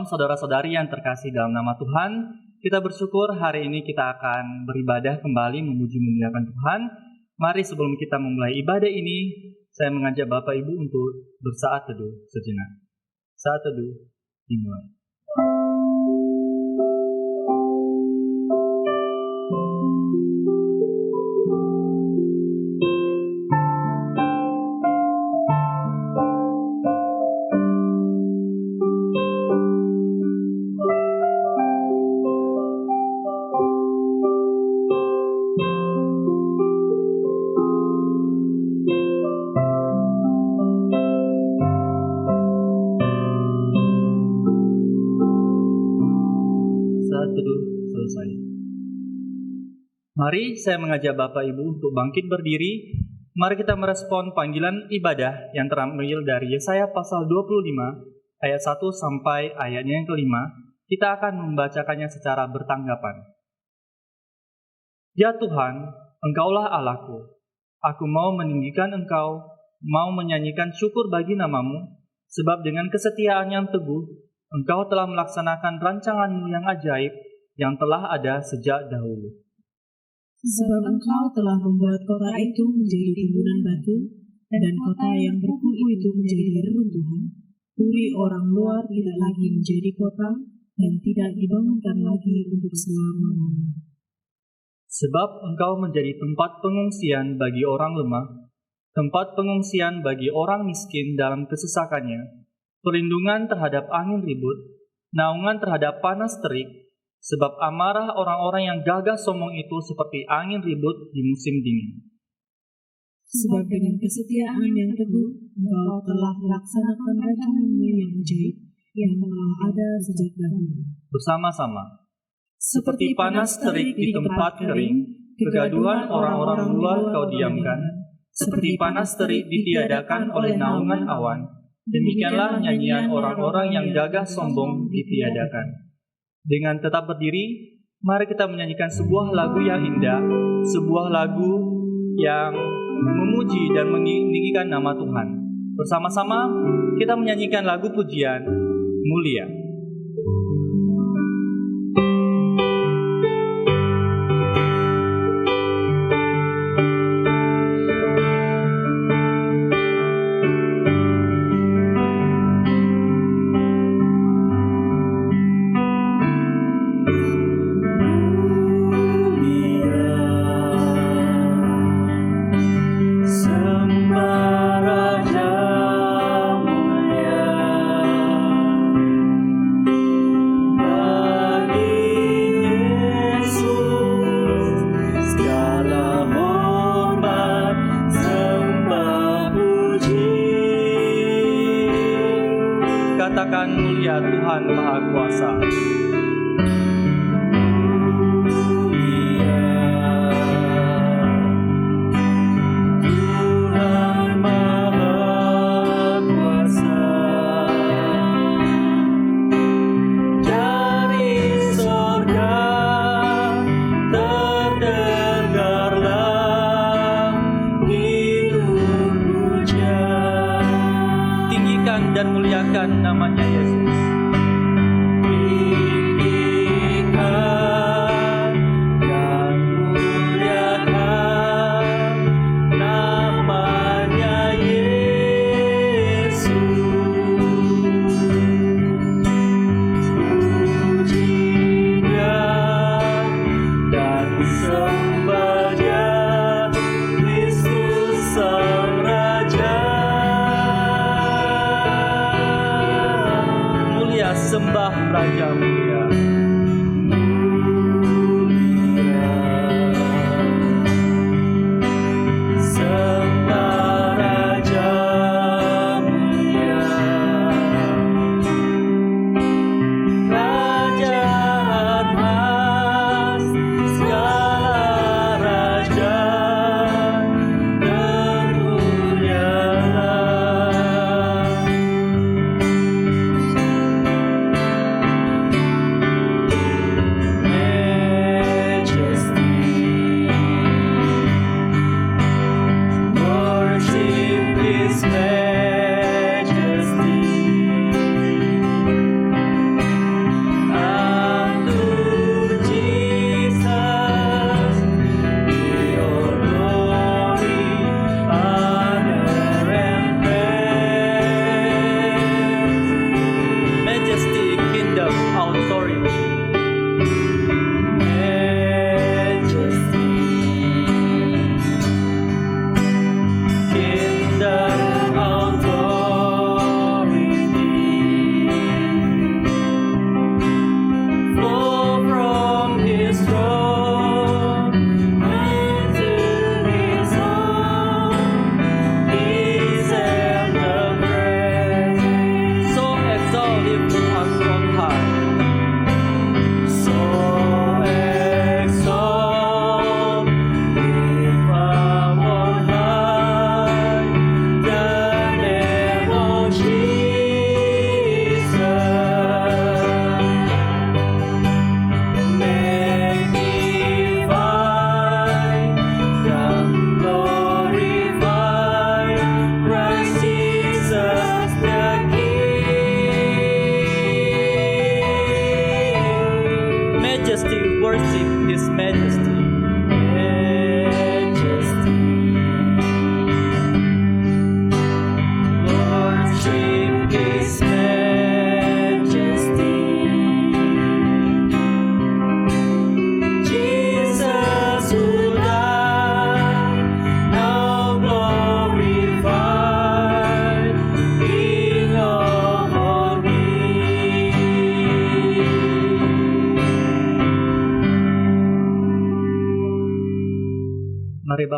Shalom saudara-saudari yang terkasih dalam nama Tuhan. Kita bersyukur hari ini kita akan beribadah kembali memuji memuliakan Tuhan. Mari sebelum kita memulai ibadah ini, saya mengajak Bapak Ibu untuk bersaat teduh sejenak. Saat teduh dimulai. Mari saya mengajak Bapak Ibu untuk bangkit berdiri. Mari kita merespon panggilan ibadah yang terambil dari Yesaya pasal 25 ayat 1 sampai ayatnya yang kelima. Kita akan membacakannya secara bertanggapan. Ya Tuhan, Engkaulah Allahku. Aku mau meninggikan Engkau, mau menyanyikan syukur bagi nama-Mu, sebab dengan kesetiaan yang teguh, Engkau telah melaksanakan rancangan-Mu yang ajaib yang telah ada sejak dahulu. Sebab Engkau telah membuat kota itu menjadi timbunan batu, dan kota yang berkubu itu menjadi reruntuhan. Puri orang luar tidak lagi menjadi kota, dan tidak dibangunkan lagi untuk selama-lamanya. Sebab Engkau menjadi tempat pengungsian bagi orang lemah, tempat pengungsian bagi orang miskin dalam kesesakannya, perlindungan terhadap angin ribut, naungan terhadap panas terik. Sebab amarah orang-orang yang gagah sombong itu seperti angin ribut di musim dingin. Sebab dengan kesetiaan yang teguh, Engkau telah melaksanakan rancangan-Mu yang ajaib, yang telah ada sejak dahulu. Bersama-sama, seperti panas terik di tempat kering, kegaduhan orang-orang luar Kau diamkan, seperti panas terik ditiadakan oleh naungan awan, demikianlah nyanyian orang-orang yang gagah sombong ditiadakan. Dengan tetap berdiri, mari kita menyanyikan sebuah lagu yang indah, sebuah lagu yang memuji dan meninggikan nama Tuhan. Bersama-sama kita menyanyikan lagu pujian Mulia. Katakan mulia Tuhan Maha Kuasa. Dan muliakan namanya Yesus. Tinggikan dan muliakan namanya Yesus. Pujinya dan sembah Dia, Kristus Sang Raja. Sembah Raja mulia. Sembah Raja mulia. Raja atas segala raja, termulialah.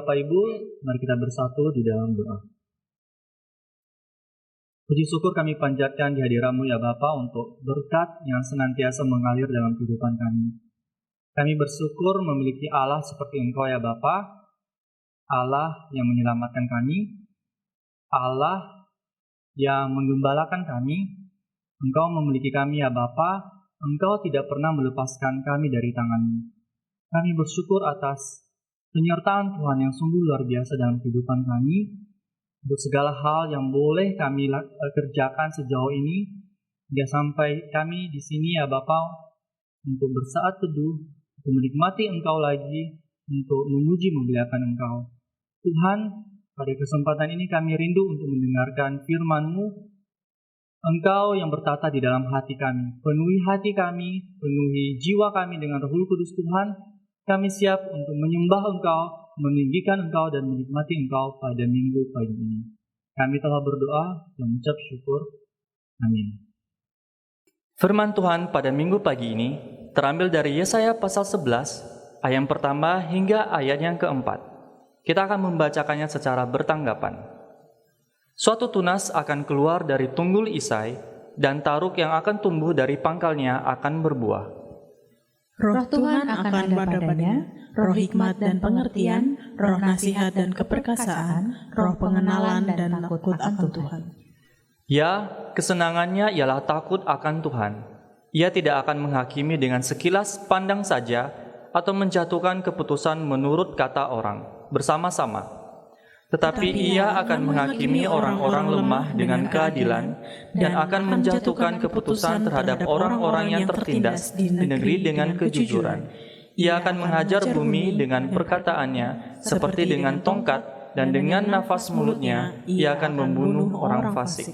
Bapak Ibu, mari kita bersatu di dalam doa. Puji syukur kami panjatkan di hadirat-Mu ya Bapa untuk berkat yang senantiasa mengalir dalam kehidupan kami. Kami bersyukur memiliki Allah seperti Engkau ya Bapa, Allah yang menyelamatkan kami, Allah yang menggembalakan kami. Engkau memiliki kami ya Bapa, Engkau tidak pernah melepaskan kami dari tangan-Mu. Kami bersyukur atas penyertaan Tuhan yang sungguh luar biasa dalam kehidupan kami, untuk segala hal yang boleh kami kerjakan sejauh ini, hingga sampai kami di sini ya Bapa, untuk bersaat teduh, untuk menikmati Engkau lagi, untuk memuji memuliakan Engkau. Tuhan, pada kesempatan ini kami rindu untuk mendengarkan firman-Mu. Engkau yang bertata di dalam hati kami, penuhi hati kami, penuhi jiwa kami dengan Roh Kudus Tuhan. Kami siap untuk menyembah Engkau, meninggikan Engkau, dan menikmati Engkau pada minggu pagi ini. Kami telah berdoa dan mengucap syukur. Amin. Firman Tuhan pada minggu pagi ini terambil dari Yesaya pasal 11, ayat yang pertama hingga ayat yang keempat. Kita akan membacakannya secara bertanggapan. Suatu tunas akan keluar dari tunggul Isai, dan taruk yang akan tumbuh dari pangkalnya akan berbuah. Roh Tuhan akan ada padanya, roh hikmat dan pengertian, roh nasihat dan keperkasaan, roh pengenalan dan takut akan Tuhan. Ya, kesenangannya ialah takut akan Tuhan. Ia tidak akan menghakimi dengan sekilas pandang saja, atau menjatuhkan keputusan menurut kata orang, bersama-sama. Tetapi ia akan menghakimi orang-orang lemah dengan keadilan dan akan menjatuhkan keputusan terhadap orang-orang yang tertindas di negeri dengan kejujuran. Ia akan menghajar bumi dengan perkataannya seperti dengan tongkat, dan dengan nafas mulutnya ia akan membunuh orang fasik.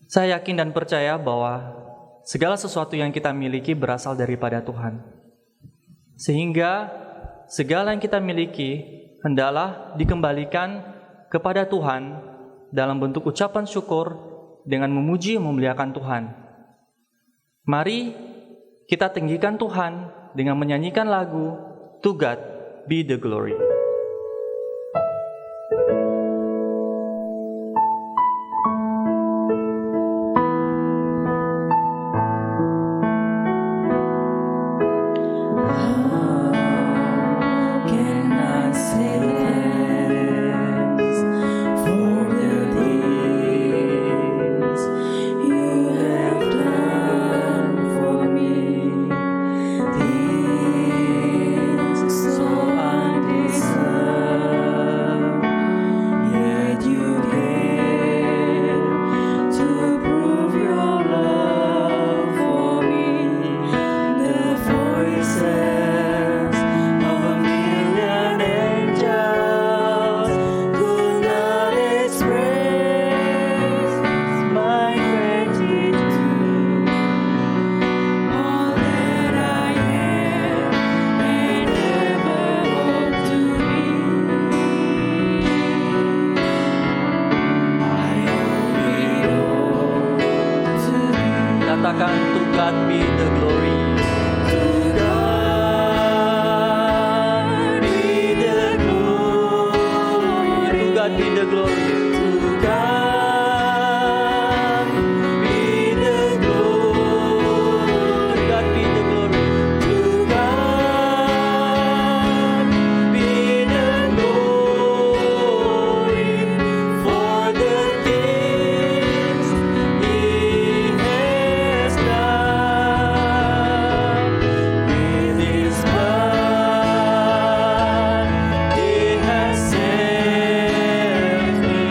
Saya yakin dan percaya bahwa segala sesuatu yang kita miliki berasal daripada Tuhan. Sehingga segala yang kita miliki hendaklah dikembalikan kepada Tuhan dalam bentuk ucapan syukur dengan memuji memuliakan Tuhan. Mari kita tinggikan Tuhan dengan menyanyikan lagu To God Be the Glory. Katakan to God be the glory. To God be the glory. To God be the glory. To God be the glory. To God be the glory. To God be the glory for the things He has done. With His blood He has set me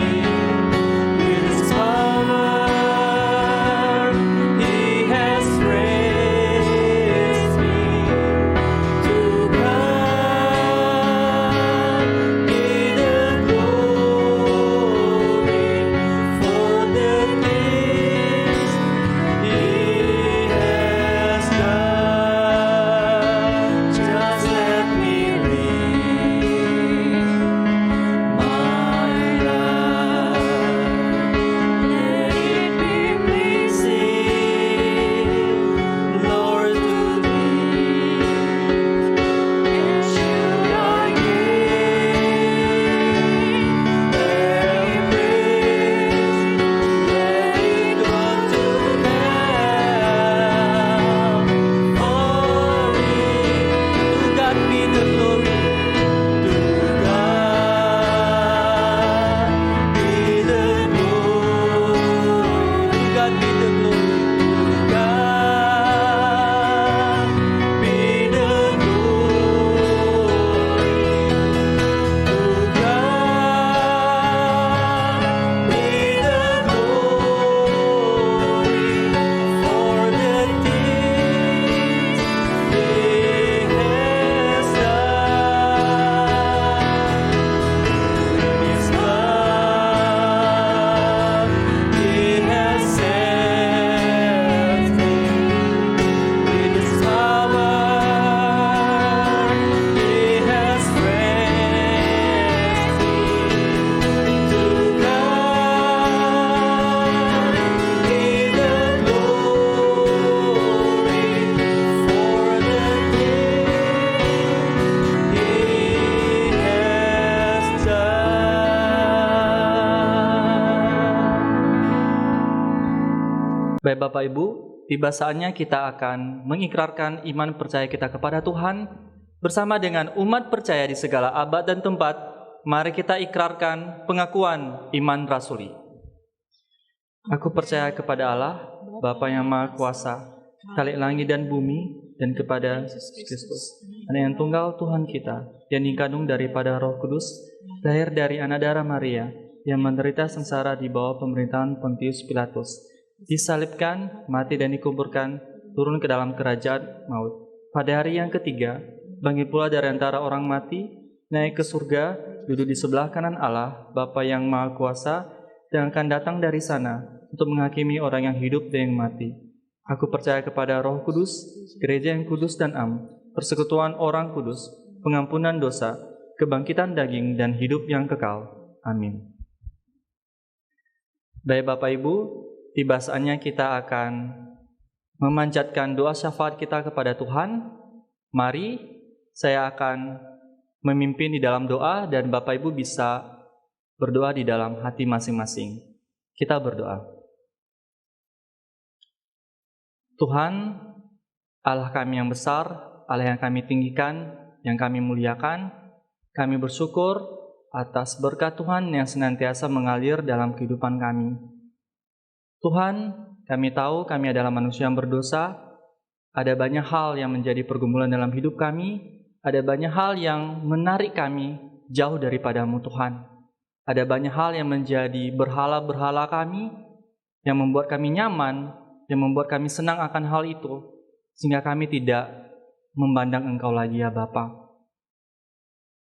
Baik Bapak Ibu, tiba saatnya kita akan mengikrarkan iman percaya kita kepada Tuhan bersama dengan umat percaya di segala abad dan tempat. Mari kita ikrarkan pengakuan iman rasuli. Aku percaya kepada Allah, Bapa yang Maha Kuasa, Khalik langit dan bumi, dan kepada Yesus Kristus, Anak yang tunggal Tuhan kita, yang dikandung daripada Roh Kudus, lahir dari anak darah Maria, yang menderita sengsara di bawah pemerintahan Pontius Pilatus, disalibkan, mati dan dikuburkan, turun ke dalam kerajaan maut. Pada hari yang ketiga, bangkit pula dari antara orang mati, naik ke surga, duduk di sebelah kanan Allah, Bapa yang Maha Kuasa, dan akan datang dari sana untuk menghakimi orang yang hidup dan yang mati. Aku percaya kepada Roh Kudus, gereja yang kudus dan am, persekutuan orang kudus, pengampunan dosa, kebangkitan daging, dan hidup yang kekal. Amin. Baik Bapak Ibu, tiba saatnya kita akan memanjatkan doa syafaat kita kepada Tuhan. Mari, saya akan memimpin di dalam doa dan Bapak Ibu bisa berdoa di dalam hati masing-masing. Kita berdoa. Tuhan, Allah kami yang besar, Allah yang kami tinggikan, yang kami muliakan, kami bersyukur atas berkat Tuhan yang senantiasa mengalir dalam kehidupan kami. Tuhan, kami tahu kami adalah manusia yang berdosa, ada banyak hal yang menjadi pergumulan dalam hidup kami, ada banyak hal yang menarik kami jauh daripadamu Tuhan. Ada banyak hal yang menjadi berhala-berhala kami, yang membuat kami nyaman, yang membuat kami senang akan hal itu, sehingga kami tidak memandang Engkau lagi ya Bapa.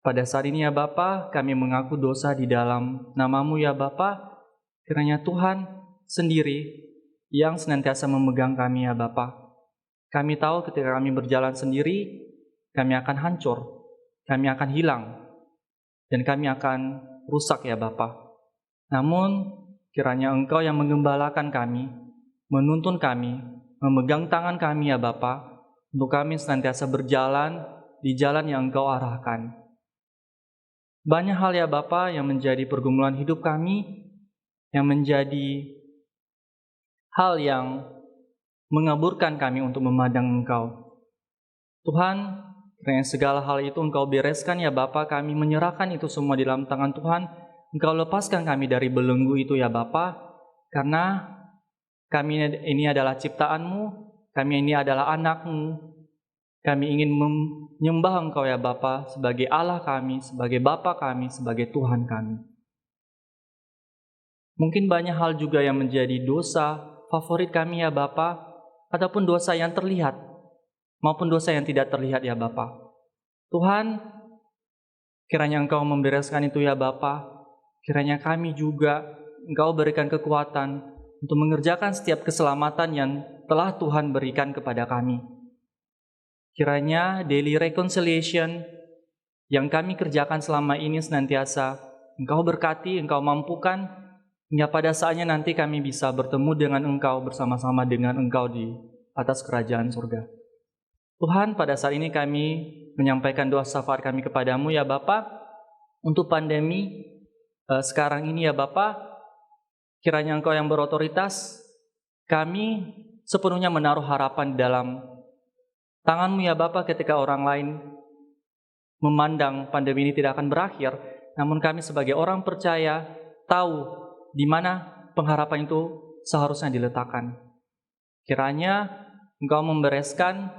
Pada saat ini ya Bapa, kami mengaku dosa di dalam nama-Mu ya Bapa, kiranya Tuhan sendiri yang senantiasa memegang kami ya Bapa. Kami tahu ketika kami berjalan sendiri, kami akan hancur, kami akan hilang, dan kami akan rusak ya Bapa. Namun, kiranya Engkau yang menggembalakan kami, menuntun kami, memegang tangan kami ya Bapa, untuk kami senantiasa berjalan di jalan yang Engkau arahkan. Banyak hal ya Bapa yang menjadi pergumulan hidup kami, yang menjadi hal yang mengaburkan kami untuk memandang Engkau. Tuhan, kiranya segala hal itu Engkau bereskan ya Bapa, kami menyerahkan itu semua di dalam tangan Tuhan. Engkau lepaskan kami dari belenggu itu ya Bapa, karena kami ini adalah ciptaan-Mu, kami ini adalah anak-Mu. Kami ingin menyembah Engkau ya Bapa sebagai Allah kami, sebagai Bapa kami, sebagai Tuhan kami. Mungkin banyak hal juga yang menjadi dosa favorit kami ya Bapa, ataupun dosa yang terlihat, maupun dosa yang tidak terlihat ya Bapa. Tuhan, kiranya Engkau membereskan itu ya Bapa, kiranya kami juga Engkau berikan kekuatan untuk mengerjakan setiap keselamatan yang telah Tuhan berikan kepada kami. Kiranya daily reconciliation yang kami kerjakan selama ini senantiasa Engkau berkati, Engkau mampukan, hingga pada saatnya nanti kami bisa bertemu dengan Engkau, bersama-sama dengan Engkau di atas kerajaan surga. Tuhan, pada saat ini kami menyampaikan doa syafaat kami kepadamu ya Bapa, untuk pandemi sekarang ini ya Bapa, kiranya Engkau yang berotoritas, kami sepenuhnya menaruh harapan di dalam tangan-Mu ya Bapa ketika orang lain memandang pandemi ini tidak akan berakhir, namun kami sebagai orang percaya tahu di mana pengharapan itu seharusnya diletakkan. Kiranya Engkau membereskan,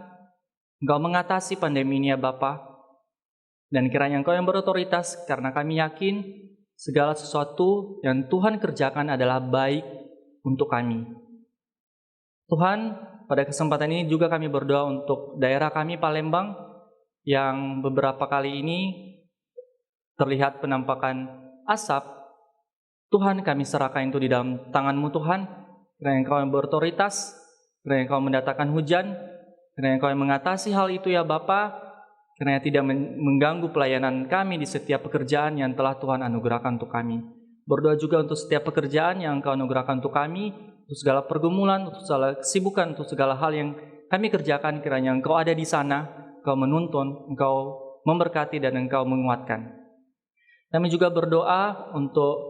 Engkau mengatasi pandemi ini ya Bapa, dan kiranya Engkau yang berotoritas, karena kami yakin segala sesuatu yang Tuhan kerjakan adalah baik untuk kami. Tuhan, pada kesempatan ini juga kami berdoa untuk daerah kami Palembang yang beberapa kali ini terlihat penampakan asap. Tuhan, kami serahkan itu di dalam tangan-Mu Tuhan, kiranya Engkau yang berotoritas, kiranya Engkau mendatangkan hujan, kiranya Engkau yang mengatasi hal itu ya Bapa, kiranya tidak mengganggu pelayanan kami di setiap pekerjaan yang telah Tuhan anugerahkan untuk kami. Berdoa juga untuk setiap pekerjaan yang Engkau anugerahkan untuk kami, untuk segala pergumulan, untuk segala kesibukan, untuk segala hal yang kami kerjakan, kiranya Engkau ada di sana, Engkau menuntun, Engkau memberkati, dan Engkau menguatkan. Kami juga berdoa untuk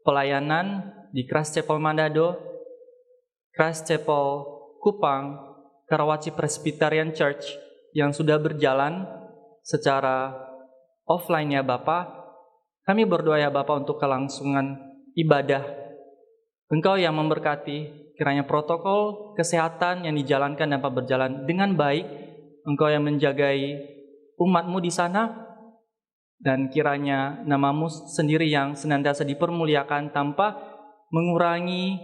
pelayanan di Christ Chapel Mandado, Christ Chapel Kupang, Karawaci Presbyterian Church yang sudah berjalan secara offline ya Bapak. Kami berdoa ya Bapak untuk kelangsungan ibadah. Engkau yang memberkati, kiranya protokol kesehatan yang dijalankan dapat berjalan dengan baik. Engkau yang menjagai umat-Mu di sana, dan kiranya nama-Mu sendiri yang senantiasa dipermuliakan tanpa mengurangi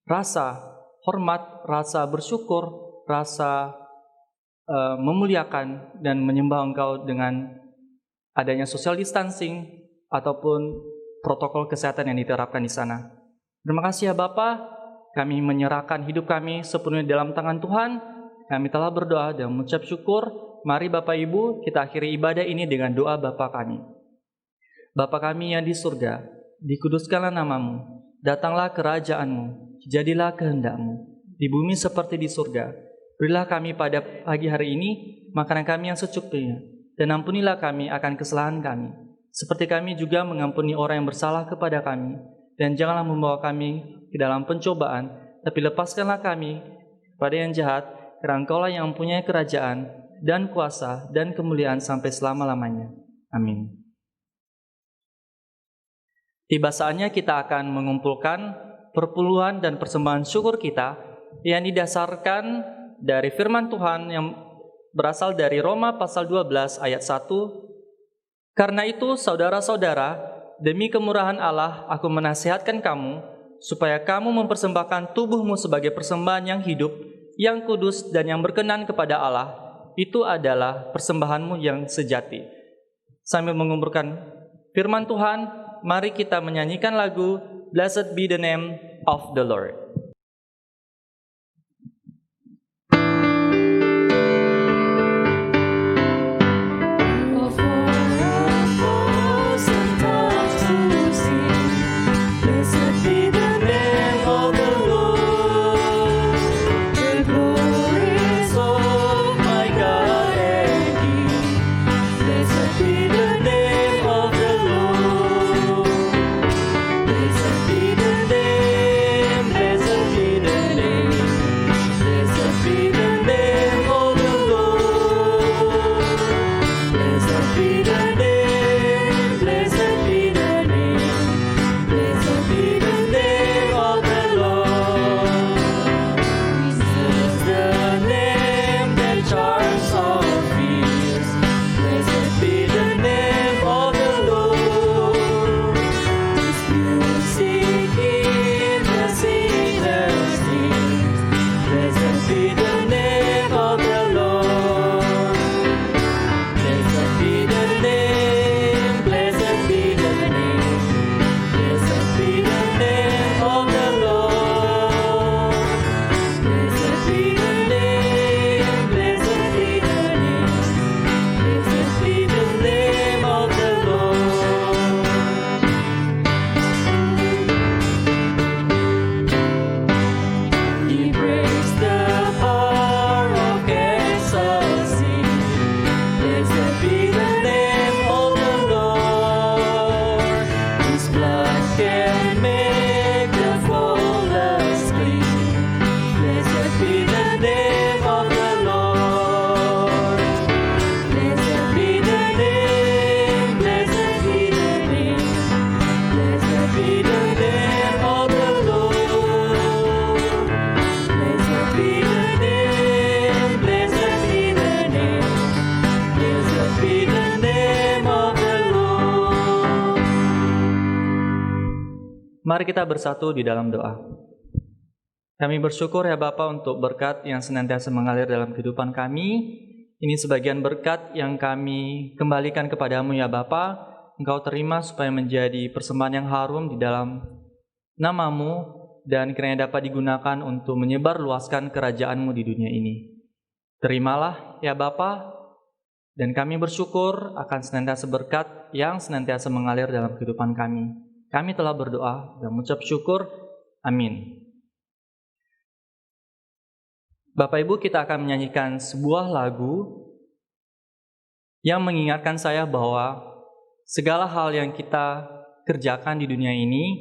rasa hormat, rasa bersyukur, rasa memuliakan dan menyembah Engkau dengan adanya social distancing ataupun protokol kesehatan yang diterapkan di sana. Terima kasih ya Bapa, kami menyerahkan hidup kami sepenuhnya dalam tangan Tuhan. Kami telah berdoa dan mengucap syukur. Mari Bapak Ibu, kita akhiri ibadah ini dengan doa Bapa kami. Bapa kami yang di surga, dikuduskanlah nama-Mu, datanglah kerajaan-Mu, jadilah kehendak-Mu, di bumi seperti di surga. Berilah kami pada pagi hari ini makanan kami yang secukupnya, dan ampunilah kami akan kesalahan kami, seperti kami juga mengampuni orang yang bersalah kepada kami. Dan janganlah membawa kami ke dalam pencobaan, tapi lepaskanlah kami pada yang jahat, karena Engkaulah yang mempunyai kerajaan dan kuasa dan kemuliaan sampai selama-lamanya. Amin. Tiba saatnya kita akan mengumpulkan perpuluhan dan persembahan syukur kita yang didasarkan dari firman Tuhan yang berasal dari Roma pasal 12 ayat 1. Karena itu saudara-saudara, demi kemurahan Allah aku menasihatkan kamu supaya kamu mempersembahkan tubuhmu sebagai persembahan yang hidup, yang kudus dan yang berkenan kepada Allah. Itu adalah persembahanmu yang sejati. Sambil mengumpulkan firman Tuhan, mari kita menyanyikan lagu Blessed be the name of the Lord. Mari kita bersatu di dalam doa. Kami bersyukur ya Bapa untuk berkat yang senantiasa mengalir dalam kehidupan kami. Ini sebagian berkat yang kami kembalikan kepadamu ya Bapa. Engkau terima supaya menjadi persembahan yang harum di dalam nama-Mu dan kiranya dapat digunakan untuk menyebar luaskan kerajaan-Mu di dunia ini. Terimalah ya Bapa, dan kami bersyukur akan senantiasa berkat yang senantiasa mengalir dalam kehidupan kami. Kami telah berdoa dan mengucap syukur. Amin. Bapak Ibu, kita akan menyanyikan sebuah lagu yang mengingatkan saya bahwa segala hal yang kita kerjakan di dunia ini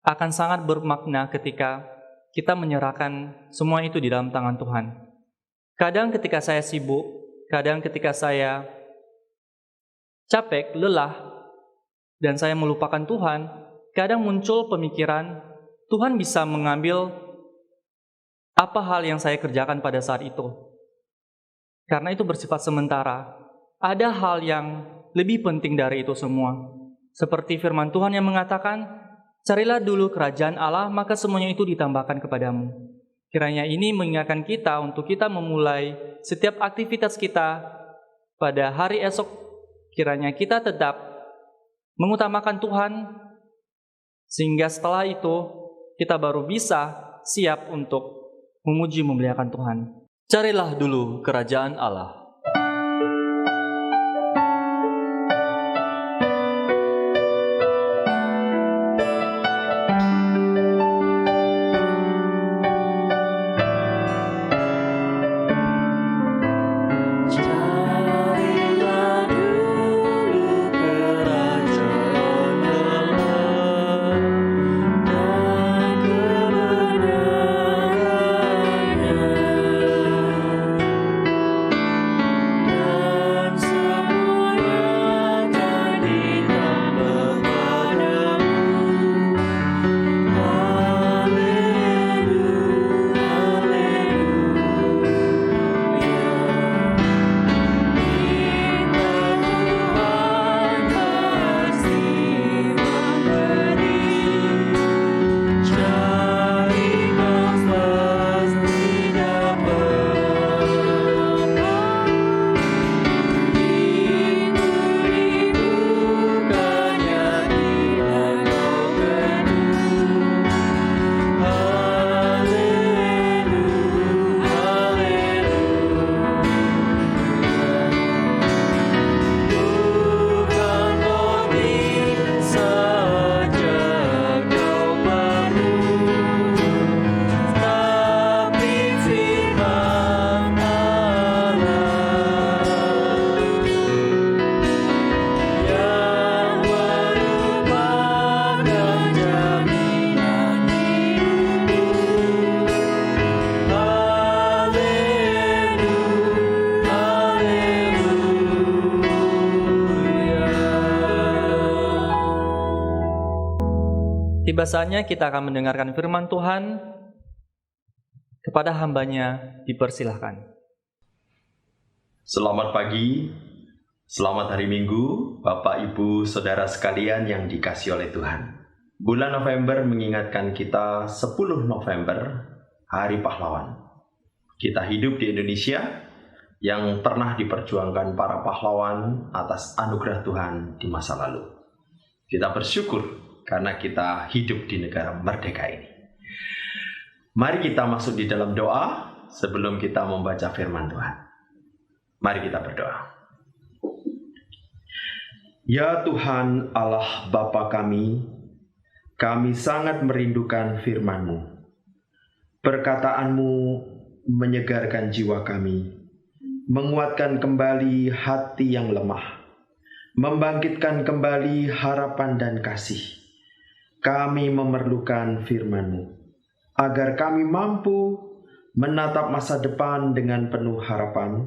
akan sangat bermakna ketika kita menyerahkan semua itu di dalam tangan Tuhan. Kadang ketika saya sibuk, kadang ketika saya capek, lelah, dan saya melupakan Tuhan, kadang muncul pemikiran, Tuhan bisa mengambil apa hal yang saya kerjakan pada saat itu. Karena itu bersifat sementara. Ada hal yang lebih penting dari itu semua. Seperti firman Tuhan yang mengatakan, carilah dulu kerajaan Allah, maka semuanya itu ditambahkan kepadamu. Kiranya ini mengingatkan kita untuk kita memulai setiap aktivitas kita pada hari esok. Kiranya kita tetap mengutamakan Tuhan, sehingga setelah itu kita baru bisa siap untuk memuji memuliakan Tuhan. Carilah dulu kerajaan Allah. Tiba saatnya kita akan mendengarkan firman Tuhan. Kepada hambanya dipersilahkan. Selamat pagi, selamat hari Minggu, Bapak, Ibu, Saudara sekalian yang dikasihi oleh Tuhan. Bulan November mengingatkan kita 10 November, Hari Pahlawan. Kita hidup di Indonesia yang pernah diperjuangkan para pahlawan atas anugerah Tuhan di masa lalu. Kita bersyukur karena kita hidup di negara merdeka ini. Mari kita masuk di dalam doa sebelum kita membaca firman Tuhan. Mari kita berdoa. Ya Tuhan Allah Bapa kami sangat merindukan firman-Mu. Perkataan-Mu menyegarkan jiwa kami, menguatkan kembali hati yang lemah, membangkitkan kembali harapan dan kasih. Kami memerlukan firman-Mu, agar kami mampu menatap masa depan dengan penuh harapan,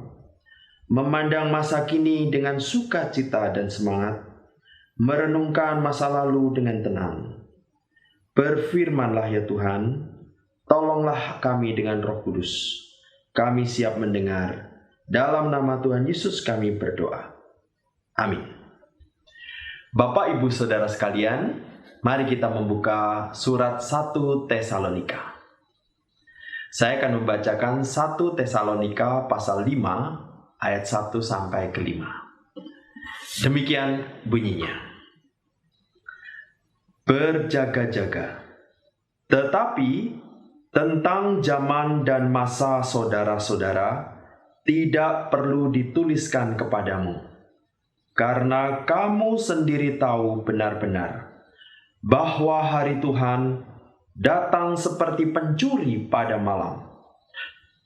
memandang masa kini dengan sukacita dan semangat, merenungkan masa lalu dengan tenang. Berfirmanlah ya Tuhan, tolonglah kami dengan Roh Kudus. Kami siap mendengar. Dalam nama Tuhan Yesus kami berdoa. Amin. Bapak, Ibu, Saudara sekalian, mari kita membuka surat 1 Tesalonika. Saya akan membacakan 1 Tesalonika pasal 5 ayat 1 sampai ke 5. Demikian bunyinya. Berjaga-jaga. Tetapi tentang zaman dan masa saudara-saudara tidak perlu dituliskan kepadamu, karena kamu sendiri tahu benar-benar bahwa hari Tuhan datang seperti pencuri pada malam.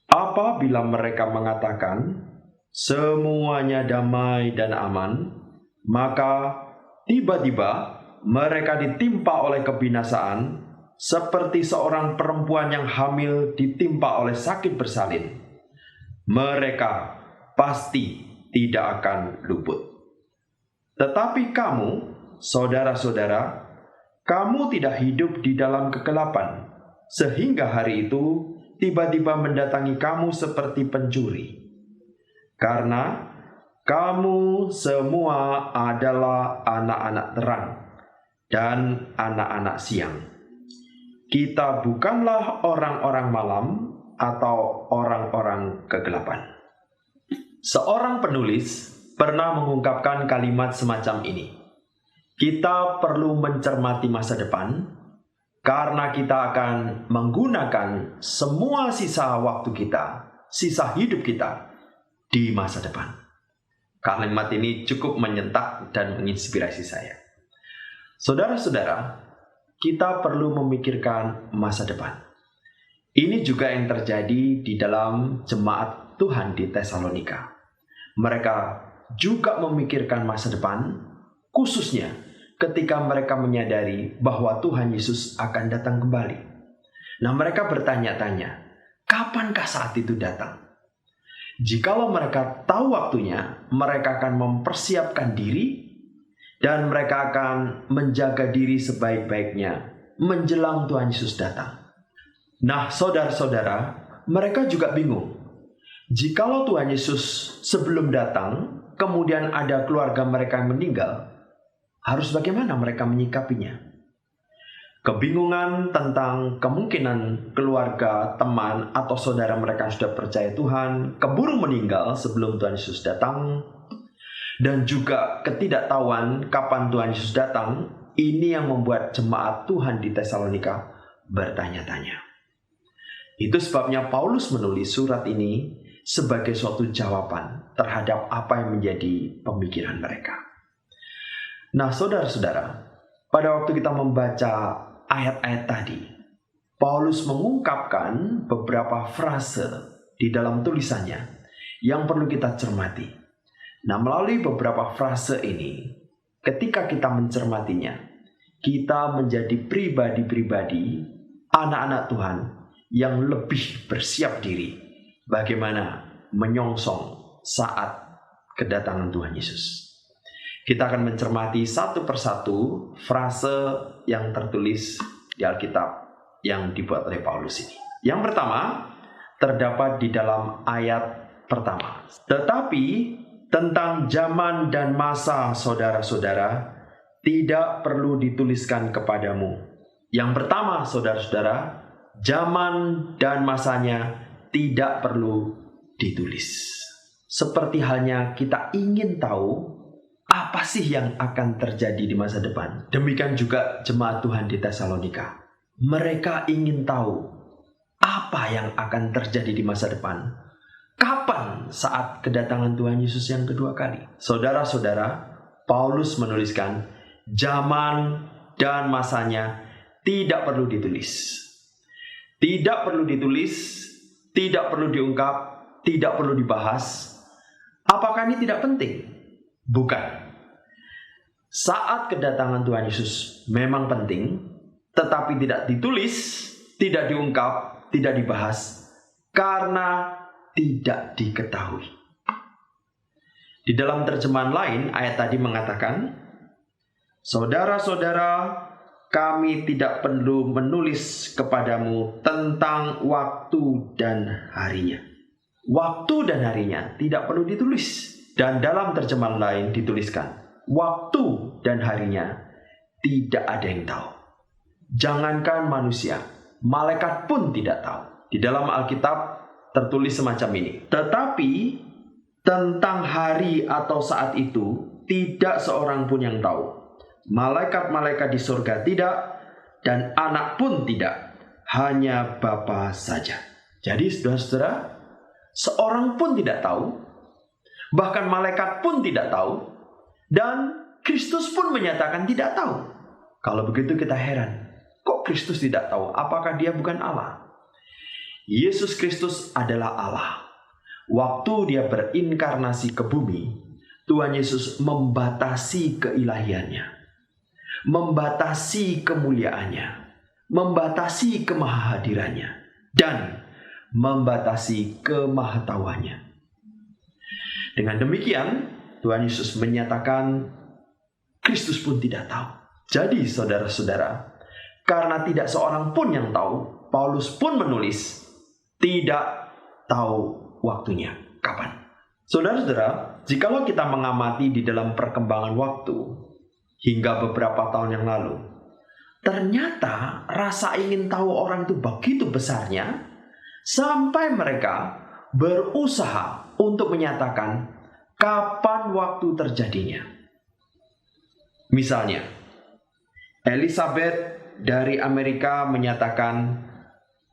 Apabila mereka mengatakan semuanya damai dan aman, maka tiba-tiba mereka ditimpa oleh kebinasaan seperti seorang perempuan yang hamil ditimpa oleh sakit bersalin, mereka pasti tidak akan luput. Tetapi kamu, saudara-saudara, kamu tidak hidup di dalam kegelapan, sehingga hari itu tiba-tiba mendatangi kamu seperti pencuri. Karena kamu semua adalah anak-anak terang dan anak-anak siang. Kita bukanlah orang-orang malam atau orang-orang kegelapan. Seorang penulis pernah mengungkapkan kalimat semacam ini. Kita perlu mencermati masa depan karena kita akan menggunakan semua sisa waktu kita, sisa hidup kita di masa depan. Kalimat ini cukup menyentak dan menginspirasi saya. Saudara-saudara, kita perlu memikirkan masa depan. Ini juga yang terjadi di dalam jemaat Tuhan di Tesalonika. Mereka juga memikirkan masa depan, khususnya ketika mereka menyadari bahwa Tuhan Yesus akan datang kembali. Nah, mereka bertanya-tanya, kapankah saat itu datang? Jikalau mereka tahu waktunya, mereka akan mempersiapkan diri dan mereka akan menjaga diri sebaik-baiknya menjelang Tuhan Yesus datang. Nah, saudara-saudara, mereka juga bingung. Jikalau Tuhan Yesus sebelum datang, kemudian ada keluarga mereka yang meninggal, harus bagaimana mereka menyikapinya? Kebingungan tentang kemungkinan keluarga, teman, atau saudara mereka yang sudah percaya Tuhan keburu meninggal sebelum Tuhan Yesus datang, dan juga ketidaktahuan kapan Tuhan Yesus datang, ini yang membuat jemaat Tuhan di Tesalonika bertanya-tanya. Itu sebabnya Paulus menulis surat ini sebagai suatu jawaban terhadap apa yang menjadi pemikiran mereka. Nah, saudara-saudara, pada waktu kita membaca ayat-ayat tadi, Paulus mengungkapkan beberapa frase di dalam tulisannya yang perlu kita cermati. Nah, melalui beberapa frase ini, ketika kita mencermatinya, kita menjadi pribadi-pribadi, anak-anak Tuhan yang lebih bersiap diri bagaimana menyongsong saat kedatangan Tuhan Yesus. Kita akan mencermati satu persatu frase yang tertulis di Alkitab yang dibuat oleh Paulus ini. Yang pertama, terdapat di dalam ayat pertama. Tetapi tentang zaman dan masa saudara-saudara tidak perlu dituliskan kepadamu. Yang pertama, saudara-saudara, zaman dan masanya tidak perlu ditulis. Seperti halnya kita ingin tahu apa sih yang akan terjadi di masa depan. Demikian juga jemaat Tuhan di Tesalonika. Mereka ingin tahu apa yang akan terjadi di masa depan. Kapan saat kedatangan Tuhan Yesus yang kedua kali? Saudara-saudara, Paulus menuliskan zaman dan masanya tidak perlu ditulis. Tidak perlu ditulis, tidak perlu diungkap, tidak perlu dibahas. Apakah ini tidak penting? Bukan. Saat kedatangan Tuhan Yesus memang penting, tetapi tidak ditulis, tidak diungkap, tidak dibahas, karena tidak diketahui. Di dalam terjemahan lain, ayat tadi mengatakan, saudara-saudara, kami tidak perlu menulis kepadamu tentang waktu dan harinya. Waktu dan harinya tidak perlu ditulis. Dan dalam terjemahan lain dituliskan, waktu dan harinya tidak ada yang tahu. Jangankan manusia, malaikat pun tidak tahu. Di dalam Alkitab tertulis semacam ini. Tetapi tentang hari atau saat itu tidak seorang pun yang tahu. Malaikat-malaikat di surga tidak, dan anak pun tidak, hanya Bapa saja. Jadi saudara-saudara, seorang pun tidak tahu, bahkan malaikat pun tidak tahu, dan Kristus pun menyatakan tidak tahu. Kalau begitu kita heran, kok Kristus tidak tahu? Apakah dia bukan Allah? Yesus Kristus adalah Allah. Waktu dia berinkarnasi ke bumi, Tuhan Yesus membatasi keilahiannya, membatasi kemuliaannya, membatasi kemahahadirannya, dan membatasi kemahatauannya. Dengan demikian, Tuhan Yesus menyatakan Kristus pun tidak tahu. Jadi saudara-saudara, karena tidak seorang pun yang tahu, Paulus pun menulis, tidak tahu waktunya kapan. Saudara-saudara, jikalau kita mengamati di dalam perkembangan waktu hingga beberapa tahun yang lalu, ternyata rasa ingin tahu orang itu begitu besarnya sampai mereka berusaha untuk menyatakan kapan waktu terjadinya. Misalnya, Elizabeth dari Amerika menyatakan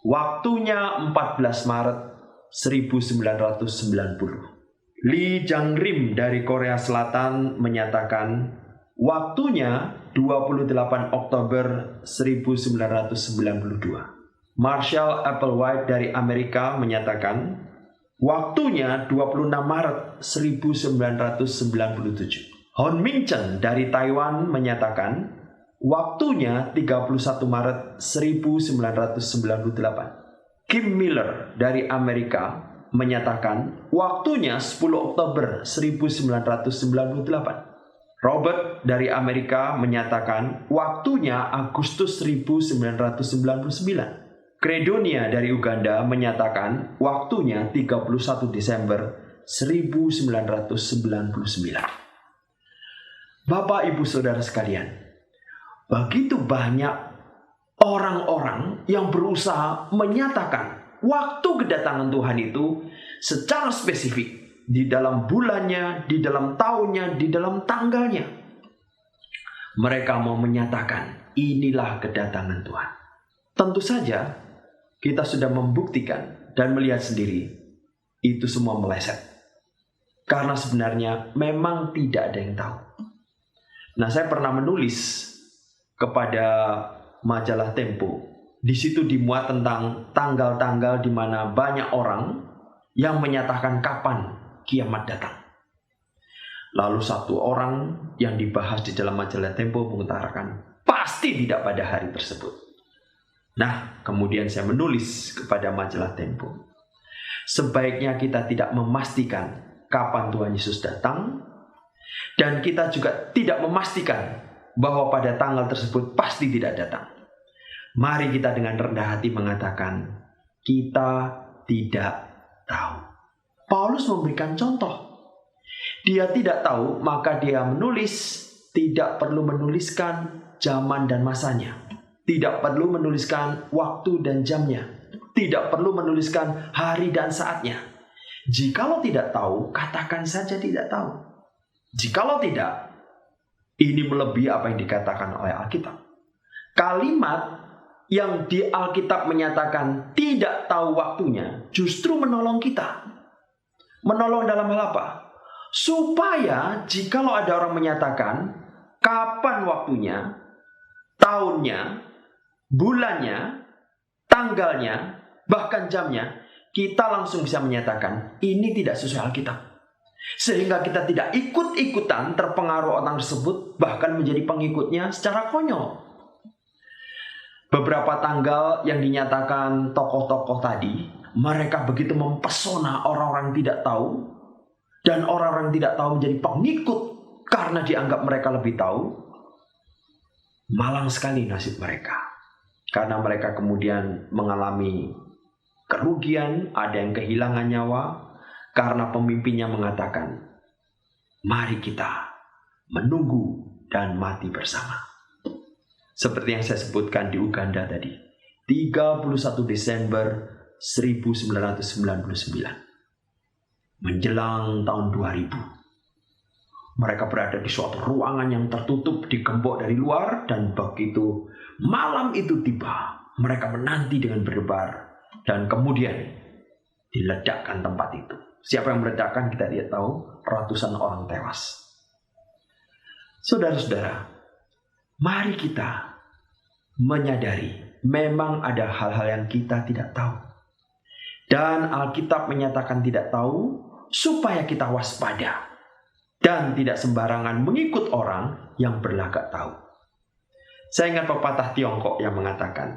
waktunya 14 Maret 1990. Lee Jang-rim dari Korea Selatan menyatakan waktunya 28 Oktober 1992. Marshall Applewhite dari Amerika menyatakan waktunya 26 Maret 1997. Hon Ming-chen dari Taiwan menyatakan waktunya 31 Maret 1998. Kim Miller dari Amerika menyatakan waktunya 10 Oktober 1998. Robert dari Amerika menyatakan waktunya Agustus 1999. Credonia dari Uganda menyatakan waktunya 31 Desember 1999. Bapak, Ibu, Saudara sekalian, begitu banyak orang-orang yang berusaha menyatakan waktu kedatangan Tuhan itu secara spesifik di dalam bulannya, di dalam tahunnya, di dalam tanggalnya. Mereka mau menyatakan inilah kedatangan Tuhan. Tentu saja kita sudah membuktikan dan melihat sendiri itu semua meleset. Karena sebenarnya memang tidak ada yang tahu. Nah, saya pernah menulis kepada majalah Tempo. Di situ dimuat tentang tanggal-tanggal di mana banyak orang yang menyatakan kapan kiamat datang. Lalu satu orang yang dibahas di dalam majalah Tempo mengutarakan pasti tidak pada hari tersebut. Nah, kemudian saya menulis kepada majalah Tempo, sebaiknya kita tidak memastikan kapan Tuhan Yesus datang, dan kita juga tidak memastikan bahwa pada tanggal tersebut pasti tidak datang. Mari kita dengan rendah hati mengatakan, kita tidak tahu. Paulus memberikan contoh. Dia tidak tahu, maka dia menulis, tidak perlu menuliskan zaman dan masanya. Tidak perlu menuliskan waktu dan jamnya. Tidak perlu menuliskan hari dan saatnya. Jikalau tidak tahu, katakan saja tidak tahu. Jikalau tidak, ini melebihi apa yang dikatakan oleh Alkitab. Kalimat yang di Alkitab menyatakan tidak tahu waktunya justru menolong kita. Menolong dalam hal apa? Supaya jikalau ada orang menyatakan kapan waktunya, tahunnya, bulannya, tanggalnya, bahkan jamnya, kita langsung bisa menyatakan ini tidak sesuai Alkitab. Sehingga kita tidak ikut-ikutan terpengaruh orang tersebut, bahkan menjadi pengikutnya secara konyol. Beberapa tanggal yang dinyatakan tokoh-tokoh tadi, mereka begitu mempesona orang-orang tidak tahu, dan orang-orang tidak tahu menjadi pengikut karena dianggap mereka lebih tahu. Malang sekali nasib mereka, karena mereka kemudian mengalami kerugian, ada yang kehilangan nyawa, karena pemimpinnya mengatakan, mari kita menunggu dan mati bersama. Seperti yang saya sebutkan di Uganda tadi, 31 Desember 1999. Menjelang tahun 2000. Mereka berada di suatu ruangan yang tertutup, digembok dari luar, dan begitu malam itu tiba, mereka menanti dengan berdebar, dan kemudian diledakkan tempat itu. Siapa yang meledakkan kita tidak tahu, ratusan orang tewas. Saudara-saudara, mari kita menyadari memang ada hal-hal yang kita tidak tahu. Dan Alkitab menyatakan tidak tahu supaya kita waspada dan tidak sembarangan mengikut orang yang berlagak tahu. Saya ingat pepatah Tiongkok yang mengatakan,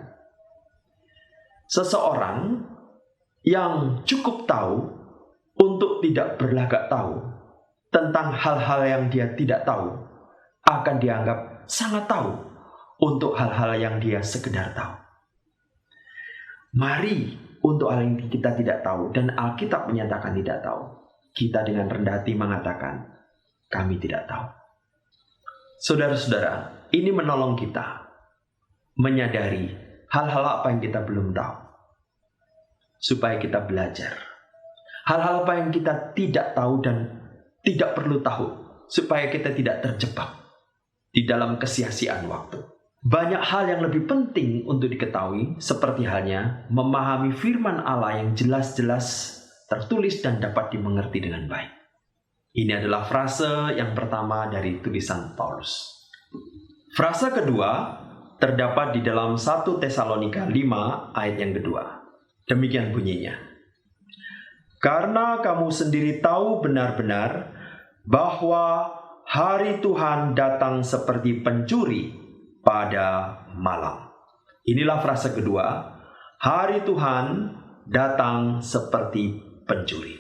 seseorang yang cukup tahu untuk tidak berlagak tahu tentang hal-hal yang dia tidak tahu akan dianggap sangat tahu untuk hal-hal yang dia sekedar tahu. Mari untuk hal yang kita tidak tahu dan Alkitab menyatakan tidak tahu, kita dengan rendah hati mengatakan kami tidak tahu. Saudara-saudara, ini menolong kita menyadari hal-hal apa yang kita belum tahu, supaya kita belajar. Hal-hal apa yang kita tidak tahu dan tidak perlu tahu, supaya kita tidak terjebak di dalam kesia-siaan waktu. Banyak hal yang lebih penting untuk diketahui, seperti halnya memahami firman Allah yang jelas-jelas tertulis dan dapat dimengerti dengan baik. Ini adalah frase yang pertama dari tulisan Paulus. Frase kedua terdapat di dalam 1 Tesalonika 5 ayat yang kedua. Demikian bunyinya. Karena kamu sendiri tahu benar-benar bahwa hari Tuhan datang seperti pencuri pada malam. Inilah frase kedua. Hari Tuhan datang seperti pencuri.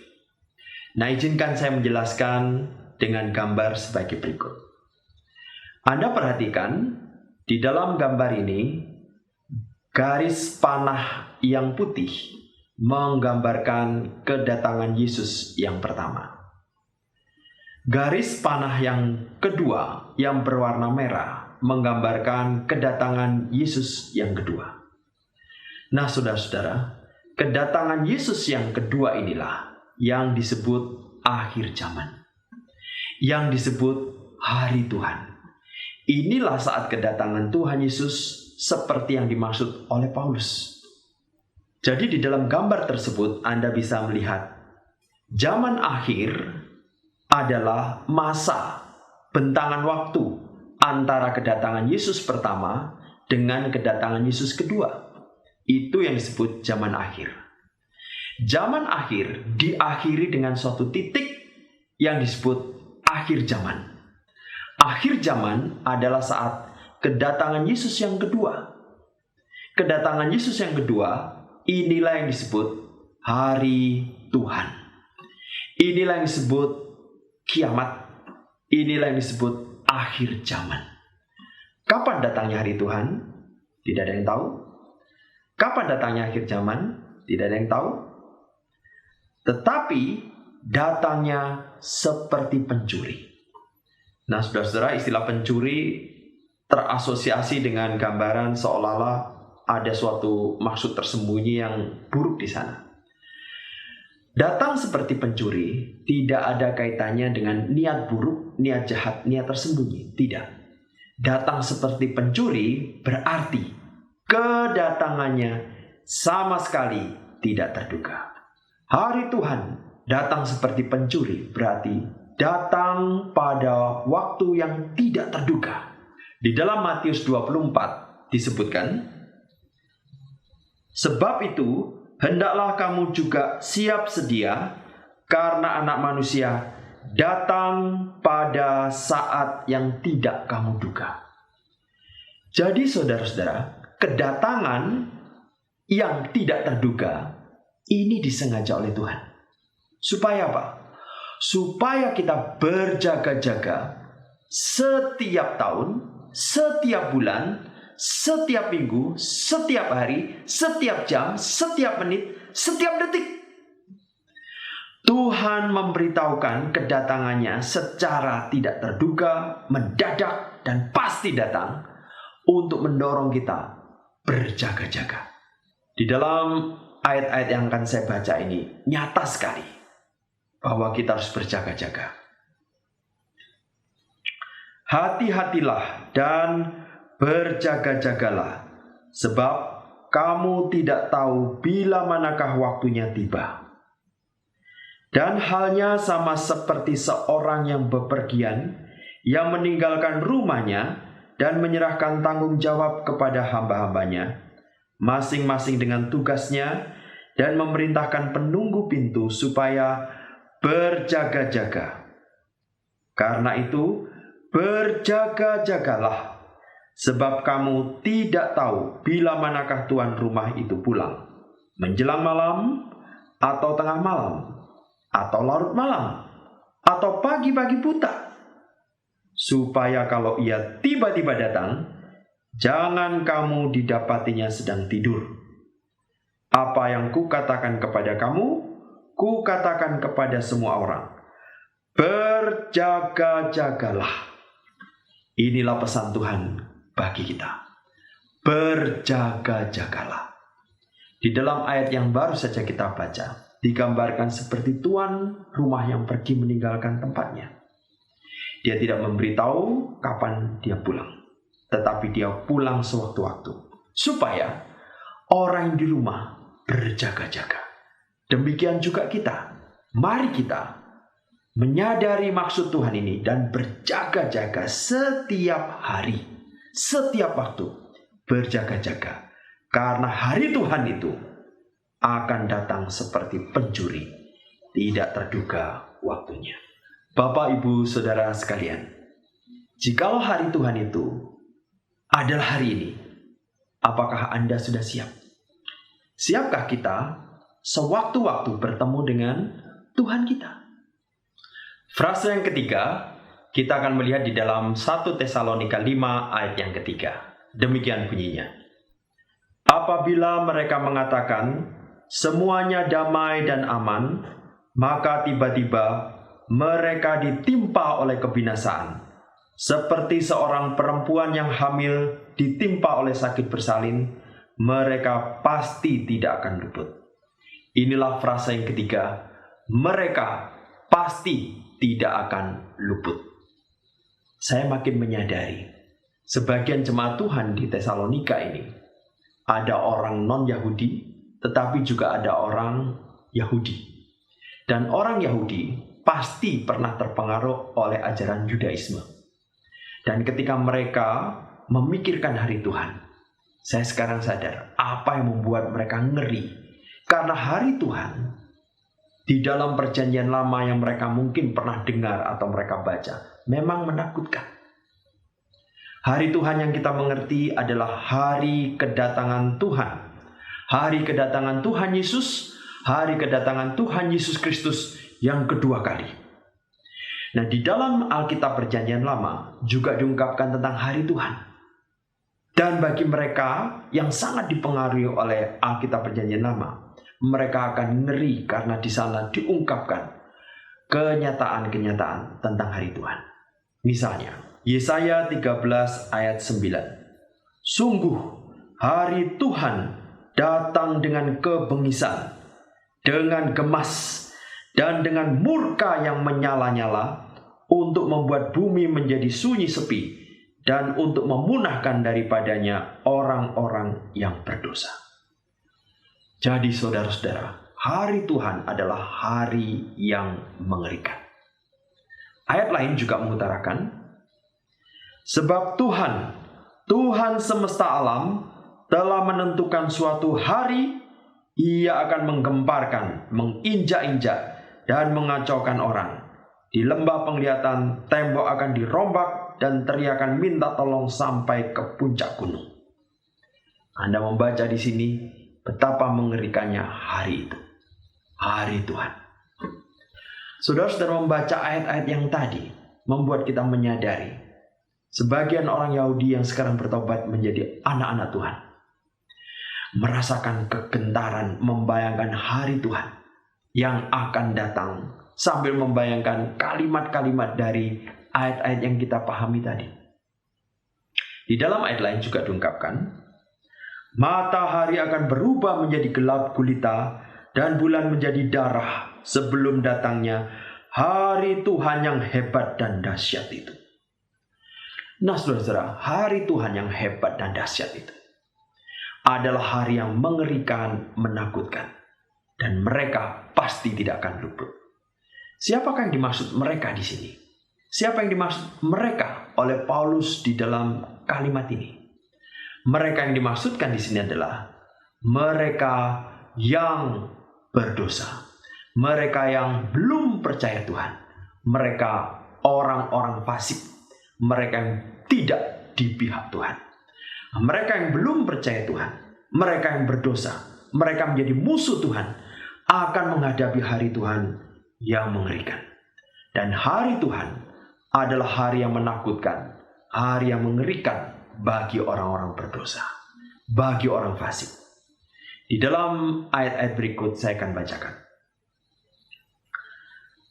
Nah, izinkan saya menjelaskan dengan gambar sebagai berikut. Anda perhatikan, di dalam gambar ini, garis panah yang putih menggambarkan kedatangan Yesus yang pertama. Garis panah yang kedua yang berwarna merah menggambarkan kedatangan Yesus yang kedua. Nah, saudara-saudara, kedatangan Yesus yang kedua inilah yang disebut akhir zaman, yang disebut hari Tuhan. Inilah saat kedatangan Tuhan Yesus seperti yang dimaksud oleh Paulus. Jadi di dalam gambar tersebut Anda bisa melihat zaman akhir adalah masa bentangan waktu antara kedatangan Yesus pertama dengan kedatangan Yesus kedua. Itu yang disebut zaman akhir. Zaman akhir diakhiri dengan suatu titik yang disebut akhir zaman. Akhir zaman adalah saat kedatangan Yesus yang kedua. Kedatangan Yesus yang kedua, inilah yang disebut hari Tuhan. Inilah yang disebut kiamat. Inilah yang disebut akhir zaman. Kapan datangnya hari Tuhan? Tidak ada yang tahu. Kapan datangnya akhir zaman? Tidak ada yang tahu. Tetapi datangnya seperti pencuri. Nah, saudara-saudara, istilah pencuri terasosiasi dengan gambaran seolah-olah ada suatu maksud tersembunyi yang buruk di sana. Datang seperti pencuri tidak ada kaitannya dengan niat buruk, niat jahat, niat tersembunyi. Tidak. Datang seperti pencuri berarti kedatangannya sama sekali tidak terduga. Hari Tuhan datang seperti pencuri berarti datang pada waktu yang tidak terduga. Di dalam Matius 24 disebutkan, sebab itu hendaklah kamu juga siap sedia, karena Anak Manusia datang pada saat yang tidak kamu duga. Jadi saudara-saudara, kedatangan yang tidak terduga ini disengaja oleh Tuhan. Supaya apa? Supaya kita berjaga-jaga setiap tahun, setiap bulan, setiap minggu, setiap hari, setiap jam, setiap menit, setiap detik. Tuhan memberitahukan kedatangannya secara tidak terduga, mendadak, dan pasti datang untuk mendorong kita berjaga-jaga. Di dalam ayat-ayat yang akan saya baca ini, nyata sekali bahwa kita harus berjaga-jaga. Hati-hatilah dan berjaga-jagalah, sebab kamu tidak tahu bila manakah waktunya tiba. Dan halnya sama seperti seorang yang bepergian, yang meninggalkan rumahnya dan menyerahkan tanggung jawab kepada hamba-hambanya, masing-masing dengan tugasnya, dan memerintahkan penunggu pintu supaya berjaga-jaga. Karena itu, berjaga-jagalah, Sebab kamu tidak tahu bila manakah tuan rumah itu pulang, menjelang malam, atau tengah malam, atau larut malam, atau pagi-pagi buta. Supaya kalau ia tiba-tiba datang, jangan kamu didapatinya sedang tidur. Apa yang kukatakan kepada kamu, kukatakan kepada semua orang. Berjaga-jagalah. Inilah pesan Tuhan bagi kita. Berjaga-jagalah. Di dalam ayat yang baru saja kita baca, digambarkan seperti tuan rumah yang pergi meninggalkan tempatnya. Dia tidak memberitahu kapan dia pulang, tetapi dia pulang sewaktu-waktu, supaya orang yang di rumah berjaga-jaga. Demikian juga kita. Mari kita menyadari maksud Tuhan ini dan berjaga-jaga setiap hari, setiap waktu. Berjaga-jaga. Karena hari Tuhan itu akan datang seperti pencuri. Tidak terduga waktunya. Bapak, Ibu, Saudara sekalian, jikalau hari Tuhan itu adalah hari ini, apakah Anda sudah siap? Siapkah kita sewaktu-waktu bertemu dengan Tuhan kita? Frase yang ketiga, kita akan melihat di dalam 1 Tesalonika 5 ayat yang ketiga. Demikian bunyinya. Apabila mereka mengatakan semuanya damai dan aman, maka tiba-tiba mereka ditimpa oleh kebinasaan. Seperti seorang perempuan yang hamil ditimpa oleh sakit bersalin, mereka pasti tidak akan luput. Inilah frasa yang ketiga, mereka pasti tidak akan luput. Saya makin menyadari, sebagian jemaat Tuhan di Tesalonika ini, ada orang non-Yahudi, tetapi juga ada orang Yahudi. Dan orang Yahudi pasti pernah terpengaruh oleh ajaran Yudaisme. Dan ketika mereka memikirkan hari Tuhan, saya sekarang sadar apa yang membuat mereka ngeri. Karena hari Tuhan di dalam perjanjian lama yang mereka mungkin pernah dengar atau mereka baca, memang menakutkan. Hari Tuhan yang kita mengerti adalah hari kedatangan Tuhan. Hari kedatangan Tuhan Yesus, hari kedatangan Tuhan Yesus Kristus yang kedua kali. Nah, di dalam Alkitab Perjanjian Lama juga diungkapkan tentang hari Tuhan. Dan bagi mereka yang sangat dipengaruhi oleh Alkitab Perjanjian Lama, mereka akan ngeri karena di sana diungkapkan kenyataan-kenyataan tentang hari Tuhan. Misalnya, Yesaya 13 ayat 9. Sungguh, hari Tuhan datang dengan kebengisan, dengan gemas, dan dengan murka yang menyala-nyala untuk membuat bumi menjadi sunyi sepi dan untuk memunahkan daripadanya orang-orang yang berdosa. Jadi saudara-saudara, hari Tuhan adalah hari yang mengerikan. Ayat lain juga mengutarakan, sebab Tuhan semesta alam telah menentukan suatu hari, ia akan menggemparkan, menginjak-injak, dan mengacaukan orang. Di lembah penglihatan, tembok akan dirombak, dan teriakan minta tolong sampai ke puncak gunung. Anda membaca di sini, betapa mengerikannya hari itu. Hari Tuhan. Saudara-saudara membaca ayat-ayat yang tadi, membuat kita menyadari, sebagian orang Yahudi yang sekarang bertobat menjadi anak-anak Tuhan, merasakan kegentaran membayangkan hari Tuhan yang akan datang, sambil membayangkan kalimat-kalimat dari ayat-ayat yang kita pahami tadi. Di dalam ayat lain juga diungkapkan, matahari akan berubah menjadi gelap gulita dan bulan menjadi darah sebelum datangnya hari Tuhan yang hebat dan dahsyat itu. Nah, saudara-saudara, hari Tuhan yang hebat dan dahsyat itu adalah hari yang mengerikan, menakutkan. Dan mereka pasti tidak akan luput. Siapakah yang dimaksud mereka di sini? Siapa yang dimaksud mereka oleh Paulus di dalam kalimat ini? Mereka yang dimaksudkan di sini adalah mereka yang berdosa. Mereka yang belum percaya Tuhan. Mereka orang-orang fasik. Mereka yang tidak di pihak Tuhan. Mereka yang belum percaya Tuhan, mereka yang berdosa, mereka menjadi musuh Tuhan, akan menghadapi hari Tuhan yang mengerikan. Dan hari Tuhan adalah hari yang menakutkan, hari yang mengerikan bagi orang-orang berdosa, bagi orang fasik. Di dalam ayat-ayat berikut saya akan bacakan.